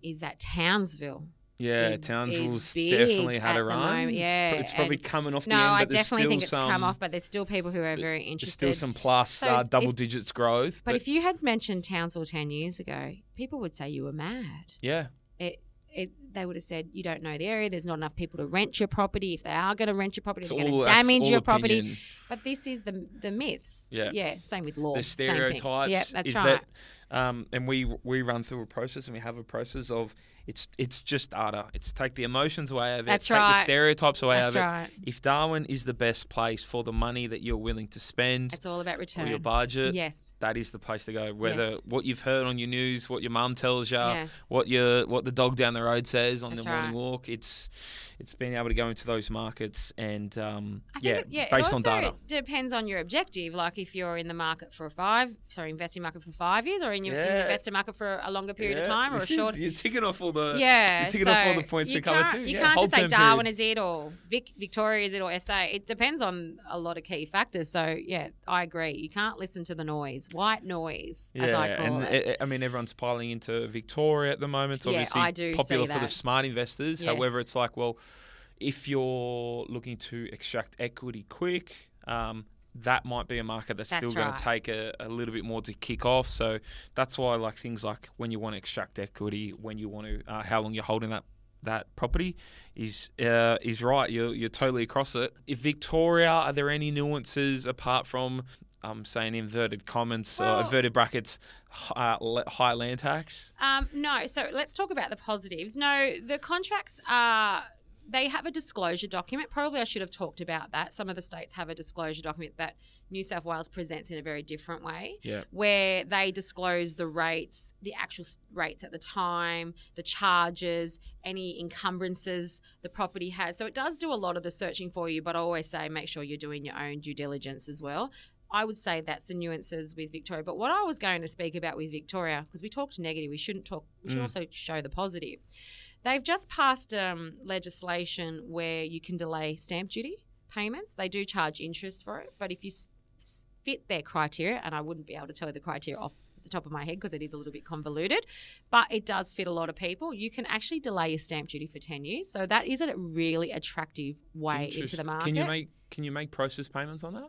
is that Townsville. Yeah, Townsville's definitely had a run. Yeah, it's probably coming off the end. No, I but definitely think it's come off, but there's still people who are very interested. There's still some plus double digits growth. But if you had mentioned Townsville 10 years ago, people would say you were mad. Yeah. They would have said, you don't know the area, there's not enough people to rent your property. If they are going to rent your property, It's they're going to damage your property. But this is the myths. Yeah. Yeah, same with law. The Same thing. stereotypes. Yeah, that's is right. That, and we run through a process, and we have a process of it's just data. It's take the emotions away of it. That's take right. the stereotypes away That's of right. it. If Darwin is the best place for the money that you're willing to spend, It's all about return. or your budget, Yes. that is the place to go. Whether Yes. what you've heard on your news, what your mum tells you, Yes. what the dog down the road says on That's the morning right. walk, it's being able to go into those markets and I think it based on also data. depends on your objective. Like if you're in the market for investing market for 5 years, or in the investor market for a longer period of time, or a short. You're ticking off all the points we cover too. You Yeah, can't just say whole-term Darwin period. is it, or Victoria is it, or SA. It depends on a lot of key factors. So yeah, I agree. You can't listen to the noise, white noise, as I call it. I mean, everyone's piling into Victoria at the moment. It's obviously I do popular see for the that. smart investors. Yes. However, it's like, well, if you're looking to extract equity quick, that might be a market that's still going right. to take a little bit more to kick off. So that's why like things like when you want to extract equity, when you want to, how long you're holding that property is right. You're totally across it. If Victoria, are there any nuances apart from saying inverted commas or inverted brackets, high land tax? No. So let's talk about the positives. No, the contracts they have a disclosure document. Probably I should have talked about that. Some of the states have a disclosure document that New South Wales presents in a very different way, where they disclose the rates, the actual rates at the time, the charges, any encumbrances the property has. So it does do a lot of the searching for you, but I always say make sure you're doing your own due diligence as well. I would say that's the nuances with Victoria. But what I was going to speak about with Victoria, because we talked negative, we should also show the positive. They've just passed legislation where you can delay stamp duty payments. They do charge interest for it, but if you fit their criteria, and I wouldn't be able to tell you the criteria off the top of my head because it is a little bit convoluted, but it does fit a lot of people, you can actually delay your stamp duty for 10 years. So that is a really attractive way into the market. Can you make process payments on that?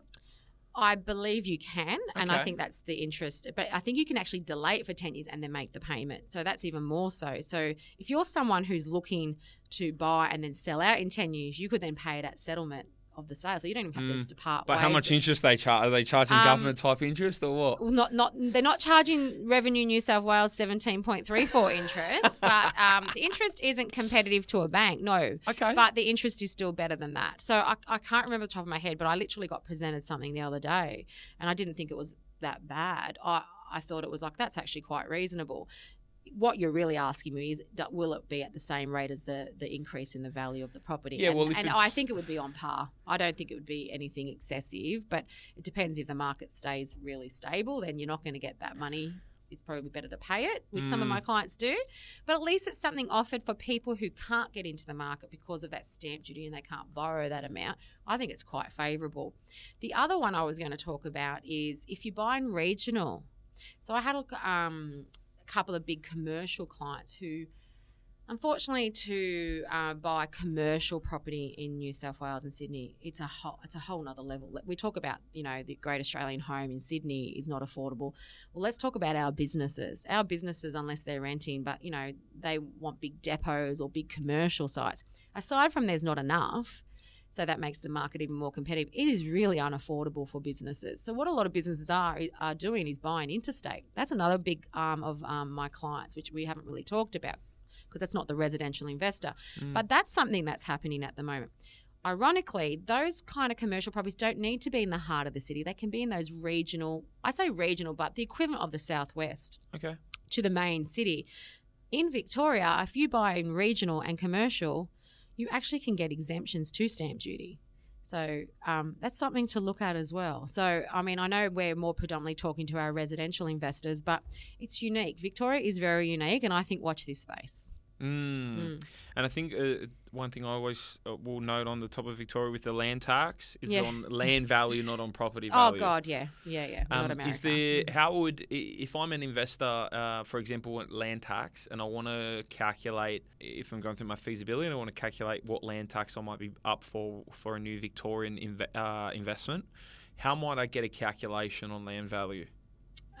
I believe you can, and I Okay. think that's the interest. But I think you can actually delay it for 10 years and then make the payment. So that's even more so. So if you're someone who's looking to buy and then sell out in 10 years, you could then pay it at settlement of the sale. So you don't even have to depart But ways. how much interest they charge? Are they charging government type interest or what? Well, they're not charging Revenue New South Wales 17.34 interest, but the interest isn't competitive to a bank, no. Okay. But the interest is still better than that. So I can't remember the top of my head, but I literally got presented something the other day, and I didn't think it was that bad. I thought it was like, that's actually quite reasonable. What you're really asking me is, will it be at the same rate as the increase in the value of the property? Yeah, and I think it would be on par. I don't think it would be anything excessive, but it depends. If the market stays really stable, then you're not going to get that money. It's probably better to pay it, which some of my clients do. But at least it's something offered for people who can't get into the market because of that stamp duty and they can't borrow that amount. I think it's quite favourable. The other one I was going to talk about is if you buy in regional. So I had a couple of big commercial clients who, unfortunately, to buy commercial property in New South Wales and Sydney, it's a whole nother level. We talk about, the Great Australian Home in Sydney is not affordable. Well, let's talk about our businesses. Our businesses, unless they're renting, but they want big depots or big commercial sites. Aside from there's not enough. So that makes the market even more competitive. It is really unaffordable for businesses. So what a lot of businesses are doing is buying interstate. That's another big arm of my clients, which we haven't really talked about because that's not the residential investor. But that's something that's happening at the moment. Ironically, those kind of commercial properties don't need to be in the heart of the city. They can be in those regional, I say regional, but the equivalent of the southwest to the main city. In Victoria, if you buy in regional and commercial, you actually can get exemptions to stamp duty. So that's something to look at as well. So, I mean, I know we're more predominantly talking to our residential investors, but it's unique. Victoria is very unique, and I think watch this space. And I think one thing I always will note on the top of Victoria with the land tax is on land value, not on property value. Oh God, yeah. Not America. Is there? How would, if I'm an investor, for example, land tax, and I want to calculate, if I'm going through my feasibility, and I want to calculate what land tax I might be up for a new Victorian investment, how might I get a calculation on land value?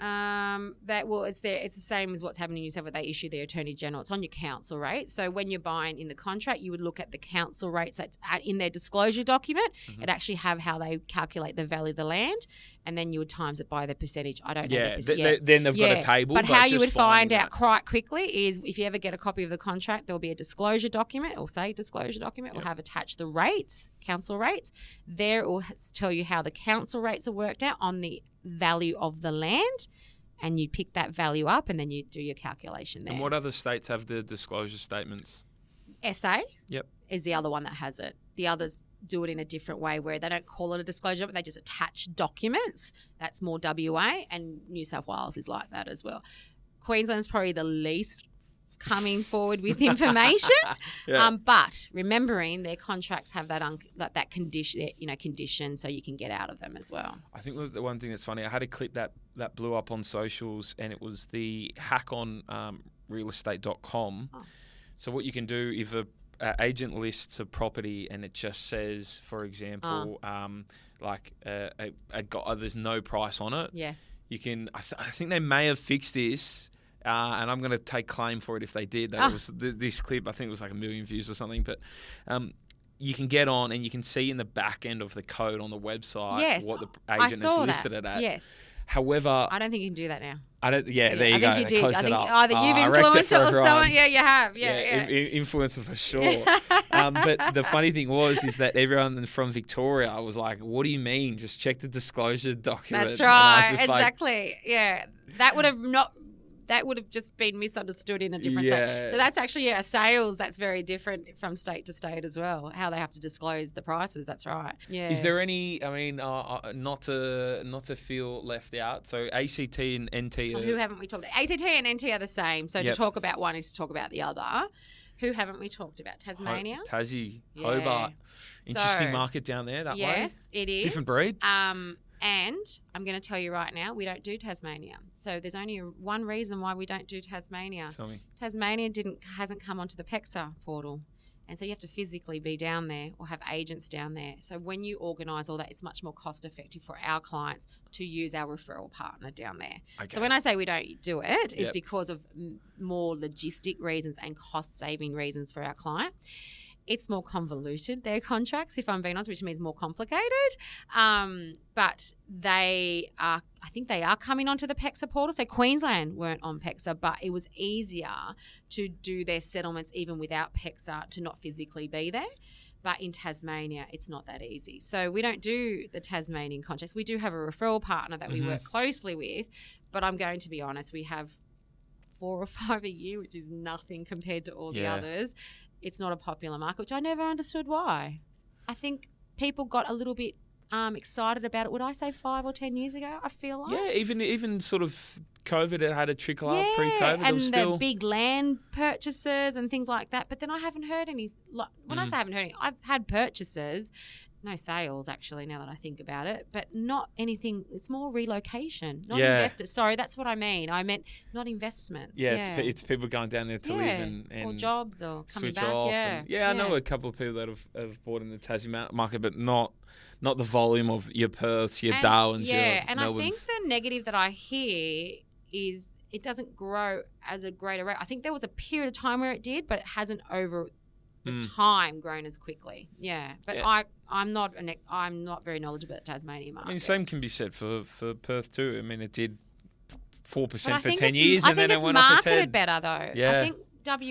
It's the same as what's happening in New South Wales. They issue the Attorney General. It's on your council rate. So when you're buying in the contract, you would look at the council rates that's in their disclosure document. It actually have how they calculate the value of the land, and then you would times it by the percentage. I don't know the percentage. Then they've got a table. But how you would find out quite quickly is if you ever get a copy of the contract, there'll be a disclosure document, or say disclosure document, will have attached the rates, council rates. There it will tell you how the council rates are worked out on the value of the land, and you pick that value up and then you do your calculation there. And what other states have the disclosure statements? SA Yep. is the other one that has it. The others do it in a different way where they don't call it a disclosure, but they just attach documents. That's more WA, and New South Wales is like that as well. Queensland's probably the least coming forward with information. But remembering their contracts have that condition, so you can get out of them as well. I think the one thing that's funny, I had a clip that blew up on socials, and it was the hack on realestate.com. So what you can do if a agent lists a property and it just says, for example, there's no price on it. Yeah. You can. I think they may have fixed this. And I'm going to take claim for it if they did. That was this clip. I think it was like 1 million views or something. But you can get on and you can see in the back end of the code on the website what the agent has listed it at. Yes. However, I don't think you can do that now. There you go. I think you did. I think up. either you've influenced it or someone. Yeah, you have. Influencer for sure. But the funny thing is that everyone from Victoria was like, "What do you mean? Just check the disclosure document." That's right. Exactly. That would have just been misunderstood in a different state. So that's actually a sales that's very different from state to state as well, how they have to disclose the prices. That's right. Yeah. Is there any, not to feel left out, so ACT and NT who haven't we talked about? ACT and NT are the same. So to talk about one is to talk about the other. Who haven't we talked about? Tasmania? Tassie, Hobart. Interesting market down there that way. Yes, it is. Different breed. And I'm going to tell you right now, we don't do Tasmania. So there's only one reason why we don't do Tasmania. Tell me. Tasmania hasn't come onto the PEXA portal. And so you have to physically be down there or have agents down there. So when you organise all that, it's much more cost effective for our clients to use our referral partner down there. Okay. So when I say we don't do it, it's because of more logistic reasons and cost saving reasons for our client. It's more convoluted, their contracts, if I'm being honest, which means more complicated. But I think they are coming onto the PEXA portal. So Queensland weren't on PEXA, but it was easier to do their settlements even without PEXA, to not physically be there. But in Tasmania, it's not that easy. So we don't do the Tasmanian contracts. We do have a referral partner that we work closely with, but I'm going to be honest, we have 4 or 5 a year, which is nothing compared to all the others. It's not a popular market, which I never understood why. I think people got a little bit excited about it. Would I say 5 or 10 years ago? I feel like. Yeah, even sort of COVID, it had a trickle up pre-COVID. And the big land purchases and things like that. But then I haven't heard any. When I say I haven't heard any, I've had purchases. No sales, actually, now that I think about it, but not anything. It's more relocation, not investors. Sorry, that's what I mean. I meant not investments. It's people going down there to live and or jobs or coming switch back. off. I know a couple of people that have bought in the Tassie market, but not the volume of your Perths, your Darwins, your and Melbournes. I think the negative that I hear is it doesn't grow as a greater rate. I think there was a period of time where it did, but it hasn't over the time grown as quickly. But I'm not very knowledgeable at the Tasmanian market. I mean, same can be said for Perth too. I mean, it did 4% for 10 years and then it went off its head. I think it's marketed better though. I think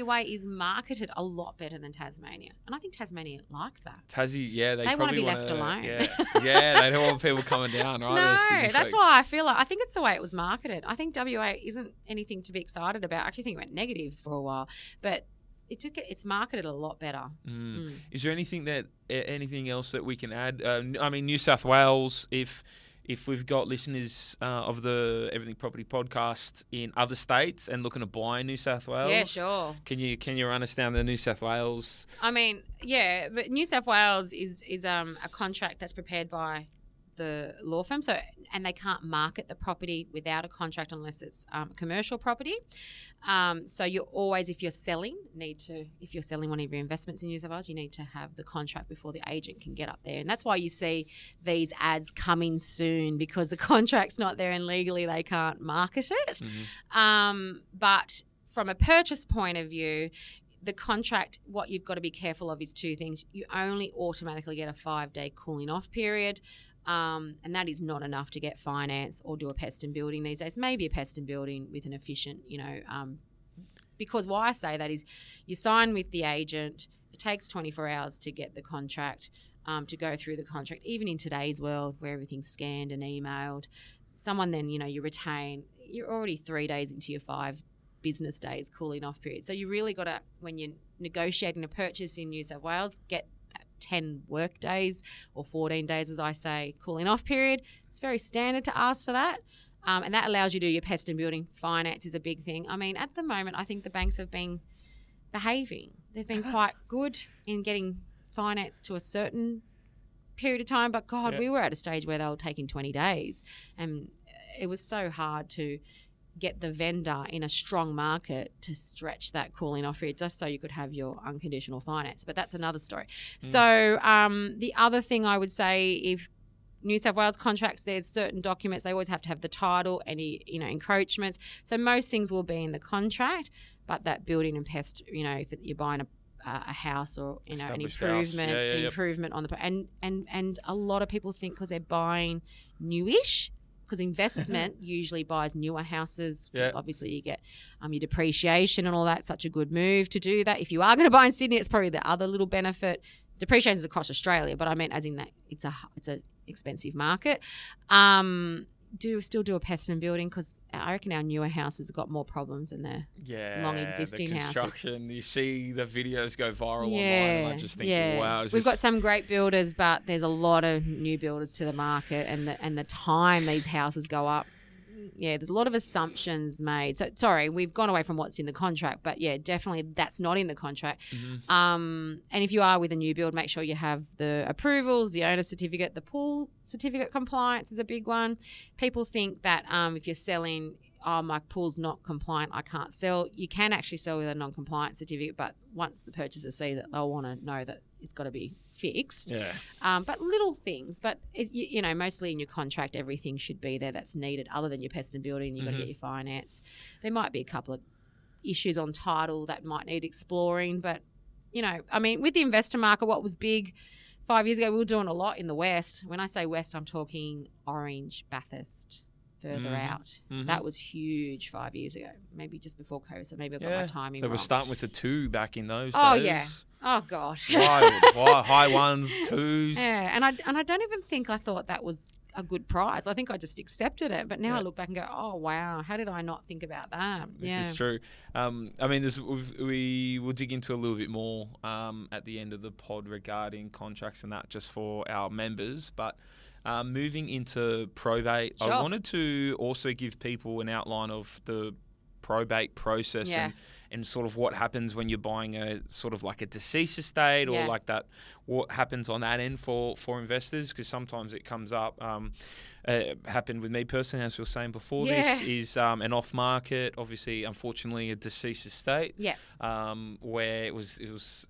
WA is marketed a lot better than Tasmania, and I think Tasmania likes that. Tassie, they probably want to be left alone. They don't want people coming down, right? No, that's why I feel like I think it's the way it was marketed. I think WA isn't anything to be excited about. I actually think it went negative for a while, but it's marketed a lot better. Is there anything else that we can add? I mean, New South Wales, if we've got listeners of the Everything Property podcast in other states and looking to buy in New South Wales, yeah, sure. Can you run us down the New South Wales? I mean, but New South Wales is a contract that's prepared by the law firm. So, and they can't market the property without a contract unless it's commercial property. So you always, if you're selling one of your investments in New South Wales, you need to have the contract before the agent can get up there. And that's why you see these ads coming soon, because the contract's not there and legally they can't market it. But from a purchase point of view, the contract, what you've got to be careful of is two things. You only automatically get a 5-day cooling off period, and that is not enough to get finance or do a pest and building these days. Maybe a pest and building with an efficient, because why I say that is you sign with the agent. It takes 24 hours to get the contract, to go through the contract. Even in today's world where everything's scanned and emailed, someone then, you retain, you're already 3 days into your 5 business days cooling off period. So you really got to, when you're negotiating a purchase in New South Wales, get 10 work days or 14 days, as I say, cooling off period. It's very standard to ask for that. And that allows you to do your pest and building. Finance is a big thing. I mean, at the moment, I think the banks have been behaving. They've been quite good in getting finance to a certain period of time. But God, we were at a stage where they were taking 20 days. And it was so hard to get the vendor in a strong market to stretch that cooling off period just so you could have your unconditional finance. But that's another story. So the other thing I would say, if New South Wales contracts, there's certain documents, they always have to have the title, any, encroachments. So most things will be in the contract, but that building and pest, if you're buying a house or, an improvement on the, and a lot of people think because they're buying newish, because investment usually buys newer houses. Obviously, you get your depreciation and all that. Such a good move to do that. If you are going to buy in Sydney, it's probably the other little benefit. Depreciation is across Australia, but I mean, as in that it's a expensive market. Still do a pest and building, because I reckon our newer houses have got more problems than their long existing the construction, houses. You see the videos go viral online, and I just think, wow. We've got some great builders, but there's a lot of new builders to the market, and the time these houses go up. There's a lot of assumptions made. So, sorry, we've gone away from what's in the contract, but definitely that's not in the contract. And if you are with a new build, make sure you have the approvals, the owner certificate, the pool certificate compliance is a big one. People think that if you're selling, my pool's not compliant, I can't sell. You can actually sell with a non-compliant certificate, but once the purchaser sees it, they'll want to know that it's got to be fixed. But little things, but mostly in your contract, everything should be there that's needed other than your pest and building. You've got to get your finance. There might be a couple of issues on title that might need exploring, but with the investor market, what was big 5 years ago, we were doing a lot in the West. When I say West, I'm talking Orange, Bathurst, further out. That was huge 5 years ago, maybe just before COVID, so maybe I've got my timing wrong. They were starting with the 2 back in those days. Oh, yeah. Oh, gosh. High 1s, 2s. Yeah, and I don't even think I thought that was a good price. I think I just accepted it. But now I look back and go, oh, wow, how did I not think about that? This is true. We will dig into a little bit more at the end of the pod regarding contracts and that, just for our members. But moving into probate, I wanted to also give people an outline of the probate process and sort of what happens when you're buying a sort of like a deceased estate or like that, what happens on that end for investors, because sometimes it comes up. Happened with me personally, as we were saying before. This is an off-market, obviously, unfortunately, a deceased estate. Where it was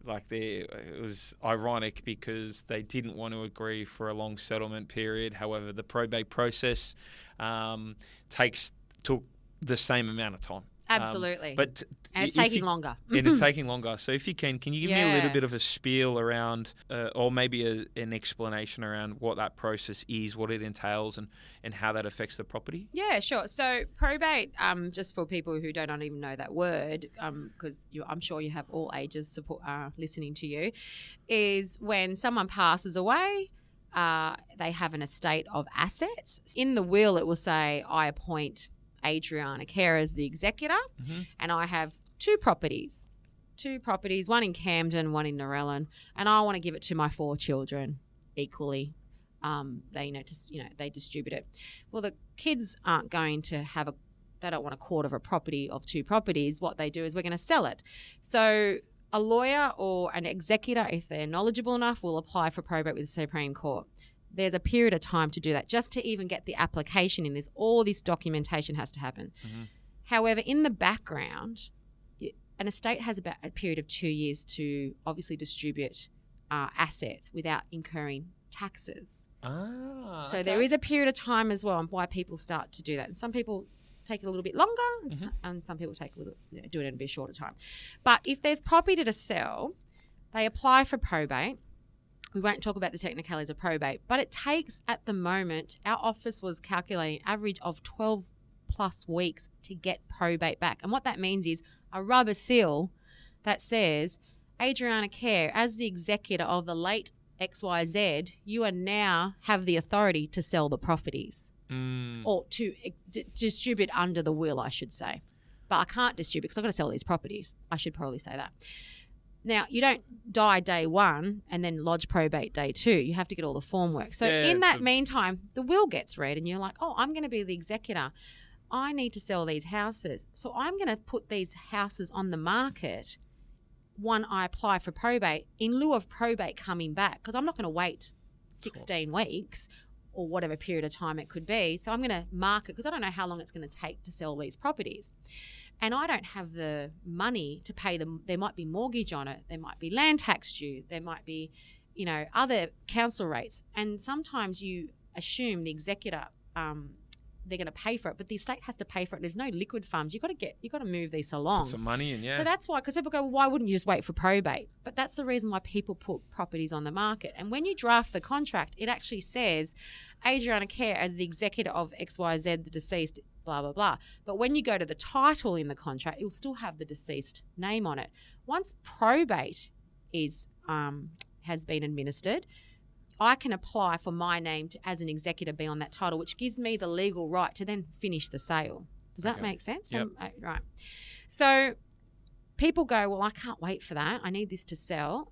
like it was ironic because they didn't want to agree for a long settlement period. However, the probate process took the same amount of time. Absolutely. And it's taking longer. And it's taking longer. So if you can you give me a little bit of a spiel around, or maybe an explanation around what that process is, what it entails, and how that affects the property? Yeah, sure. So probate, just for people who don't even know that word, because I'm sure you have all ages listening to you, is when someone passes away, they have an estate of assets. In the will, it will say, I appoint Adriana Care as the executor, and I have two properties, one in Camden, one in Narellan, and I want to give it to my 4 children equally. They distribute it. Well, the kids aren't going to they don't want a quarter of a property of 2 properties. What they do is we're going to sell it. So a lawyer or an executor, if they're knowledgeable enough, will apply for probate with the Supreme Court. there's a period of time to do that. Just to even get the application in, there's all this documentation has to happen. Mm-hmm. However, in the background, an estate has about a period of 2 years to obviously distribute assets without incurring taxes. So there is a period of time as well on why people start to do that. And some people take it a little bit longer, and some people take a little, do it in a bit shorter time. But if there's property to sell, they apply for probate. We won't talk about the technicalities of probate, but it takes, at the moment, our office was calculating an average of 12 plus weeks to get probate back. And what that means is a rubber seal that says, Adriana Care, as the executor of the late XYZ, you are now have the authority to sell the properties or to distribute under the will, I should say. But I can't distribute because I've got to sell these properties. I should probably say that. Now, you don't die day one and then lodge probate day two. You have to get all the form work. So in that meantime, the will gets read and you're like, oh, I'm going to be the executor. I need to sell these houses. So I'm going to put these houses on the market when I apply for probate in lieu of probate coming back, because I'm not going to wait 16 weeks or whatever period of time it could be. So I'm going to market because I don't know how long it's going to take to sell these properties. And I don't have the money to pay them. There might be mortgage on it. There might be land tax due. There might be, other council rates. And sometimes you assume the executor, they're going to pay for it, but the estate has to pay for it. There's no liquid funds. You've got to move these along. Put some money in, yeah. So that's why, because people go, well, why wouldn't you just wait for probate? But that's the reason why people put properties on the market. And when you draft the contract, it actually says Adriana Care as the executor of XYZ, the deceased, blah, blah, blah. But when you go to the title in the contract, it will still have the deceased name on it. Once probate has been administered, I can apply for my name as an executor be on that title, which gives me the legal right to then finish the sale. Does that make sense? Yep. Right. So people go, well, I can't wait for that. I need this to sell.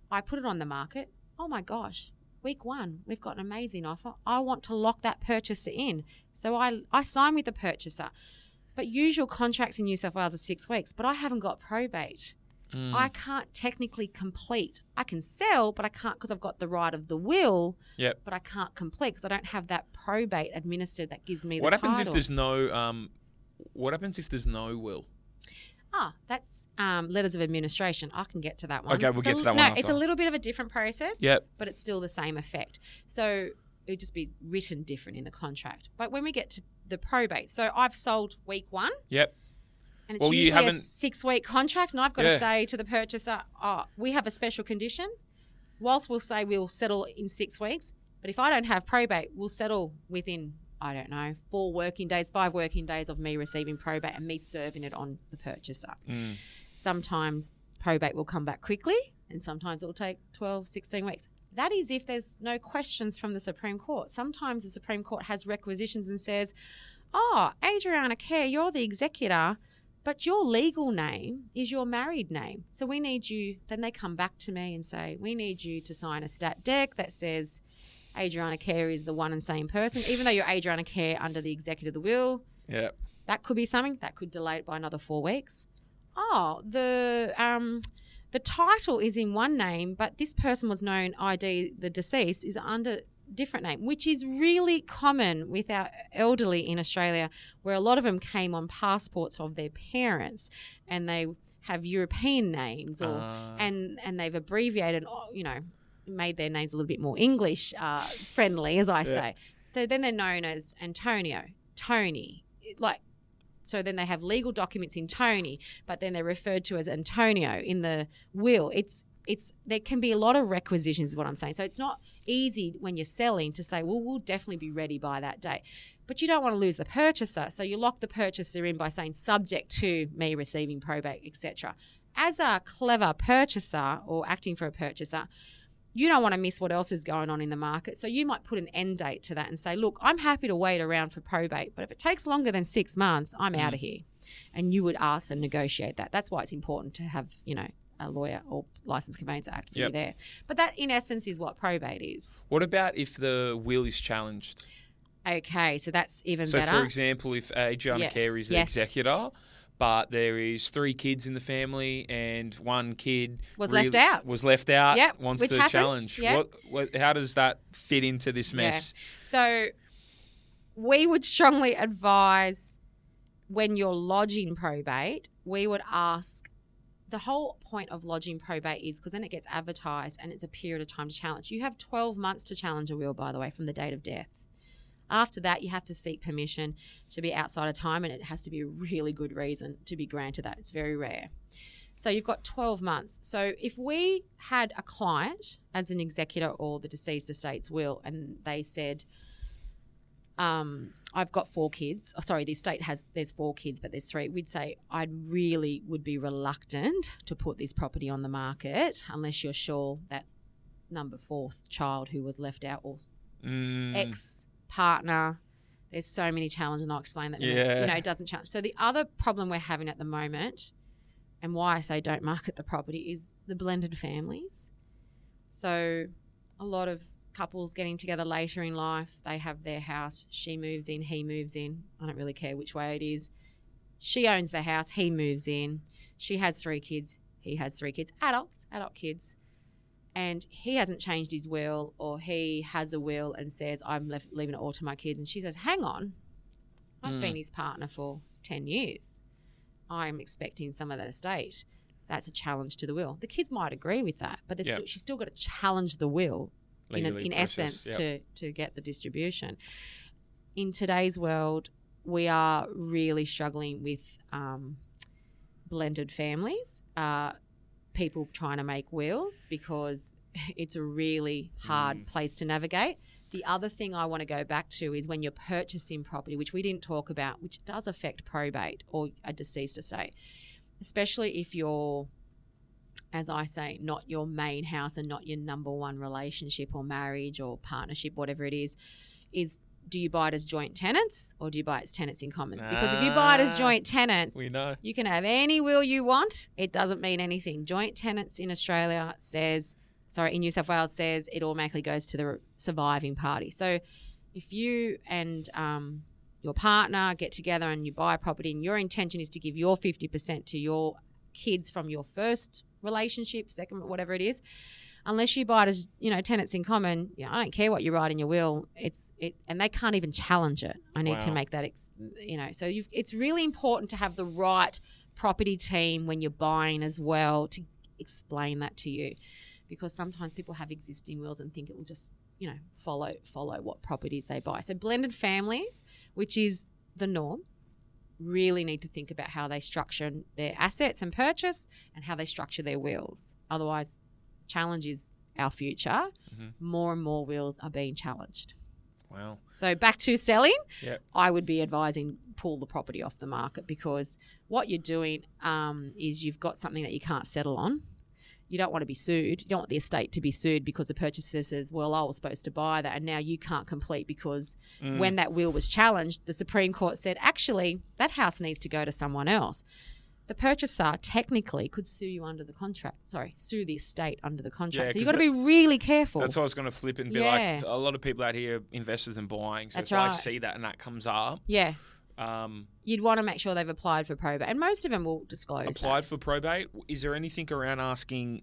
I put it on the market. Oh, my gosh. Week one, we've got an amazing offer. I want to lock that purchaser in. So I sign with the purchaser. But usual contracts in New South Wales are 6 weeks, but I haven't got probate. I can't technically complete. I can sell, but I can't because I've got the right of the will. Yep. But I can't complete because I don't have that probate administered that gives me What the title. happens if there's no? What happens if there's no will? That's letters of administration. I can get to that one. Okay, we'll get to that one No, after. it's a little bit of a different process. Yep. But it's still the same effect. So it would just be written different in the contract. But when we get to the probate, so I've sold week one. Yep. And it's usually a 6-week contract, and I've got to say to the purchaser, we have a special condition. Whilst we'll say we'll settle in 6 weeks, but if I don't have probate, we'll settle within, 4 working days, 5 working days of me receiving probate and me serving it on the purchaser. Sometimes probate will come back quickly, and sometimes it will take 12, 16 weeks. That is if there's no questions from the Supreme Court. Sometimes the Supreme Court has requisitions and says, Adriana Care, you're the executor, but your legal name is your married name. So we need you, then they come back to me and say, we need you to sign a stat dec that says Adriana Care is the one and same person, even though you're Adriana Care under the executor of the will. Yeah. That could be something. That could delay it by another 4 weeks. The title is in one name, but this person was known, ID, the deceased, is under different name, which is really common with our elderly in Australia, where a lot of them came on passports of their parents and they have European names and they've abbreviated, made their names a little bit more English friendly, as I say. So then they're known as Antonio, Tony, so then they have legal documents in Tony, but then they're referred to as Antonio in the will. There can be a lot of requisitions is what I'm saying. So it's not easy when you're selling to say, well, we'll definitely be ready by that date. But you don't want to lose the purchaser. So you lock the purchaser in by saying subject to me receiving probate, etc. As a clever purchaser or acting for a purchaser, you don't want to miss what else is going on in the market. So you might put an end date to that and say, look, I'm happy to wait around for probate, but if it takes longer than 6 months, I'm out of here. And you would ask and negotiate that. That's why it's important to have, a lawyer or licensed conveyancer act for you there. But that, in essence, is what probate is. What about if the will is challenged? Okay, so that's even better. So, for example, if Adriana Care is the executor, but there is 3 kids in the family and one kid Was left out. Yep, wants which to happens, challenge. yep. How does that fit into this mess? Yeah. So we would strongly advise when you're lodging probate, we would ask, the whole point of lodging probate is because then it gets advertised and it's a period of time to challenge. You have 12 months to challenge a will, by the way, from the date of death. After that, you have to seek permission to be outside of time, and it has to be a really good reason to be granted that. It's very rare. So you've got 12 months. So if we had a client as an executor or the deceased estate's will, and they said, I've got 4 kids. Oh, sorry, the estate there's 4 kids, but there's 3. We'd say I really would be reluctant to put this property on the market unless you're sure that number 4th child who was left out or ex-partner. There's so many challenges, and I'll explain that in a minute. It doesn't challenge. So the other problem we're having at the moment, and why I say don't market the property, is the blended families. So a lot of couples getting together later in life, they have their house, she moves in, he moves in. I don't really care which way it is. She owns the house, he moves in. She has 3 kids, he has 3 kids, adult kids. And he hasn't changed his will, or he has a will and says, I'm leaving it all to my kids. And she says, hang on, I've been his partner for 10 years. I'm expecting some of that estate. That's a challenge to the will. The kids might agree with that, but she's still got to challenge the will in essence to get the distribution. In today's world, we are really struggling with blended families, people trying to make wills, because it's a really hard place to navigate. The other thing I want to go back to is when you're purchasing property, which we didn't talk about, which does affect probate or a deceased estate, especially if you're, as I say, not your main house and not your number one relationship or marriage or partnership, whatever it is do you buy it as joint tenants or do you buy it as tenants in common? Because if you buy it as joint tenants, we know you can have any will you want. It doesn't mean anything. Joint tenants in in New South Wales says it automatically goes to the surviving party. So if you and your partner get together and you buy a property and your intention is to give your 50% to your kids from your first relationship, second, whatever it is, unless you buy it as, tenants in common, I don't care what you write in your will. And they can't even challenge it. I need to make that, so it's really important to have the right property team when you're buying as well to explain that to you, because sometimes people have existing wills and think it will just, follow what properties they buy. So blended families, which is the norm, really need to think about how they structure their assets and purchase and how they structure their wills. Otherwise, challenge is our future. More and more wills are being challenged. Wow. So back to selling, yep. I would be advising pull the property off the market, because what you're doing is you've got something that you can't settle on. You don't want to be sued. You don't want the estate to be sued because the purchaser says, well, I was supposed to buy that and now you can't complete because when that will was challenged, the Supreme Court said, actually, that house needs to go to someone else. The purchaser technically could sue you under the contract. Sue the estate under the contract. So you've got to be really careful. That's what I was going to flip and be like, a lot of people out here, investors and buying. So that's if right. I see that and that comes up. Yeah. You'd want to make sure they've applied for probate. And most of them will disclose Applied for probate. Is there anything around asking,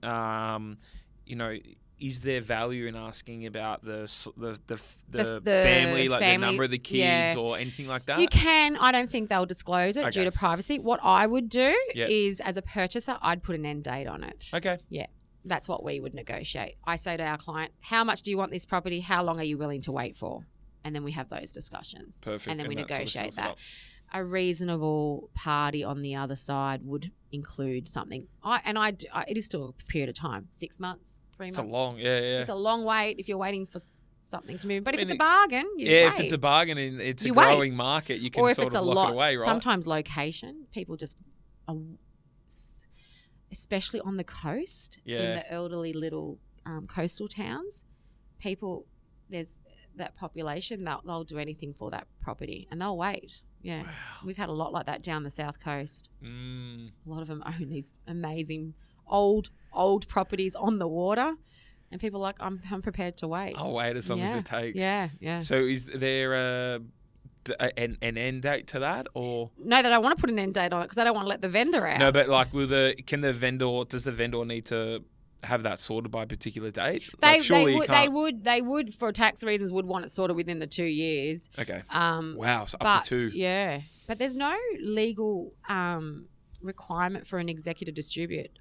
is there value in asking about the family, like the number of the kids or anything like that? You can. I don't think they'll disclose it due to privacy. What I would do is, as a purchaser, I'd put an end date on it. Okay. Yeah. That's what we would negotiate. I say to our client, how much do you want this property? How long are you willing to wait for? And then we have those discussions. Perfect. And then we negotiate sort of that. A reasonable party on the other side would include something. It is still a period of time, 6 months. 3 months. It's a long, It's a long wait if you're waiting for something to move. But if it's a bargain, you wait. If it's a bargain and it's a growing market, you can sort of lock it away, right? Sometimes location, people just, especially on the coast, in the elderly little coastal towns, there's that population, they'll do anything for that property and they'll wait. Yeah. Wow. We've had a lot like that down the south coast. A lot of them own these amazing old properties on the water, and people are like, I'm prepared to wait. I'll wait as long as it takes. Yeah. So is there an end date to that, or No, they don't want to put an end date on it because they don't want to let the vendor out. no? But like, does the vendor need to have that sorted by a particular date? They would for tax reasons would want it sorted within the 2 years. Okay. Wow, so up to 2. Yeah, but there's no legal requirement for an executor to distribute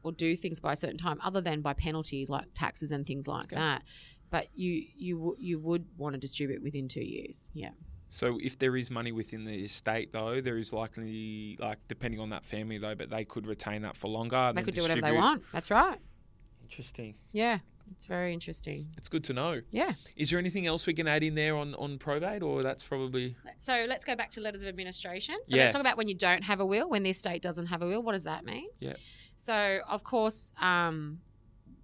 or do things by a certain time, other than by penalties like taxes and things like that. But you would want to distribute within 2 years. Yeah. So if there is money within the estate, though, there is likely, like, depending on that family, though, but they could retain that for longer. They could do whatever they want. That's right. Interesting. Yeah, it's very interesting. It's good to know. Yeah. Is there anything else we can add in there on probate, or that's probably... So let's go back to letters of administration. So let's talk about when you don't have a will, when the estate doesn't have a will. What does that mean? Yeah. So, of course,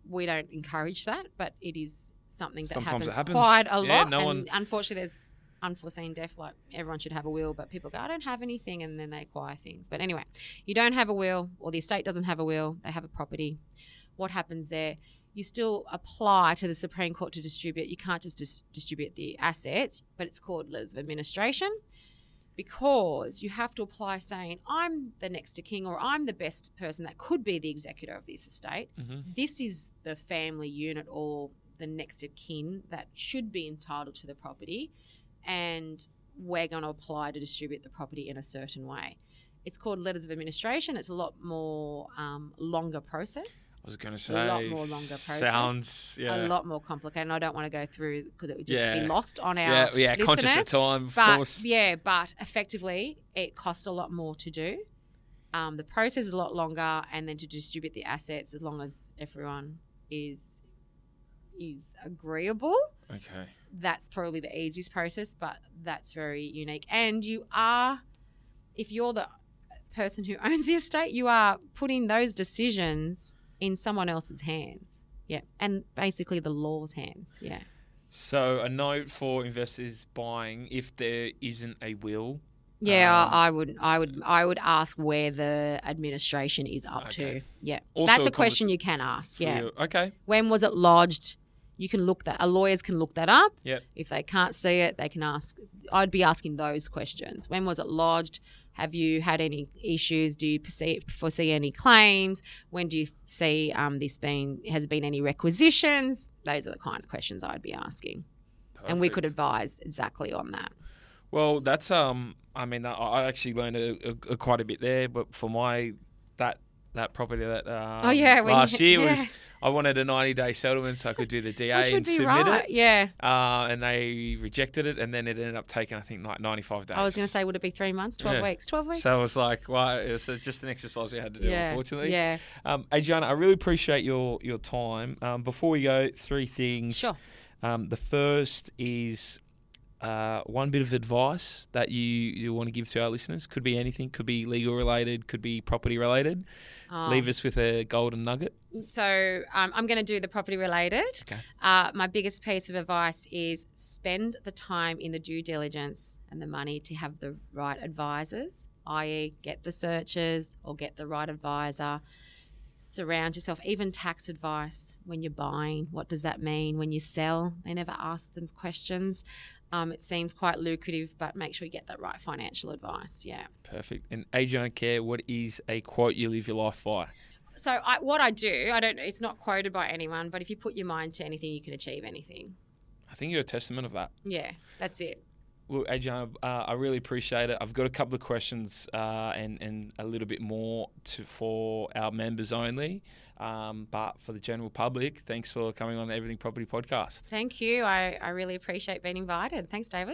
we don't encourage that, but it is something that happens quite a lot. And unfortunately, there's unforeseen death. Like, everyone should have a will, but people go, I don't have anything, and then they acquire things. But anyway, you don't have a will, or the estate doesn't have a will, they have a property. What happens there? You still apply to the Supreme Court to distribute. You can't just distribute the assets, but it's called letters of administration, because you have to apply saying, I'm the next to king, or I'm the best person that could be the executor of this estate. Mm-hmm. This is the family unit or the next of kin that should be entitled to the property, and we're going to apply to distribute the property in a certain way. It's called letters of administration. It's a lot more longer process. I was going to say, a lot more longer process. Sounds, a lot more complicated. And I don't want to go through because it would just be lost on our listeners. Conscious of time, of course. Yeah, but effectively, it costs a lot more to do. The process is a lot longer, and then to distribute the assets, as long as everyone is agreeable. Okay. That's probably the easiest process, but that's very unique. And if you're the person who owns the estate, you are putting those decisions in someone else's hands. Yeah. And basically the law's hands. Yeah. So a note for investors buying, if there isn't a will. Yeah, I would ask where the administration is up to. Yeah. Also that's a question you can ask. Yeah. Okay. When was it lodged? You can look that. Lawyers can look that up. Yep. If they can't see it, they can ask. I'd be asking those questions. When was it lodged? Have you had any issues? Do you foresee any claims? When do you see has been any requisitions? Those are the kind of questions I'd be asking. Perfect. And we could advise exactly on that. Well, that's I actually learned quite a bit there, but for that property that last year was, I wanted a 90-day settlement so I could do the DA and submit it. Yeah. And they rejected it, and then it ended up taking, I think, like 95 days. I was going to say, would it be 3 months, 12 weeks? 12 weeks. So it was like, well, it was just an exercise we had to do, unfortunately. Yeah. Adriana, I really appreciate your time. Before we go, 3 things. Sure. The first is one bit of advice that you want to give to our listeners. Could be anything. Could be legal related. Could be property related. Leave us with a golden nugget. So I'm going to do the property related. Okay. My biggest piece of advice is spend the time in the due diligence and the money to have the right advisors, i.e. get the searches or get the right advisor. Surround yourself, even tax advice when you're buying. What does that mean? When you sell, they never ask them questions. It seems quite lucrative, but make sure you get that right financial advice. Yeah. Perfect. And Adriana Care, what is a quote you live your life by? So it's not quoted by anyone, but if you put your mind to anything, you can achieve anything. I think you're a testament of that. Yeah, that's it. Look, Adriana, I really appreciate it. I've got a couple of questions and a little bit more for our members only. But for the general public, thanks for coming on the Everything Property podcast. Thank you. I really appreciate being invited. Thanks, David.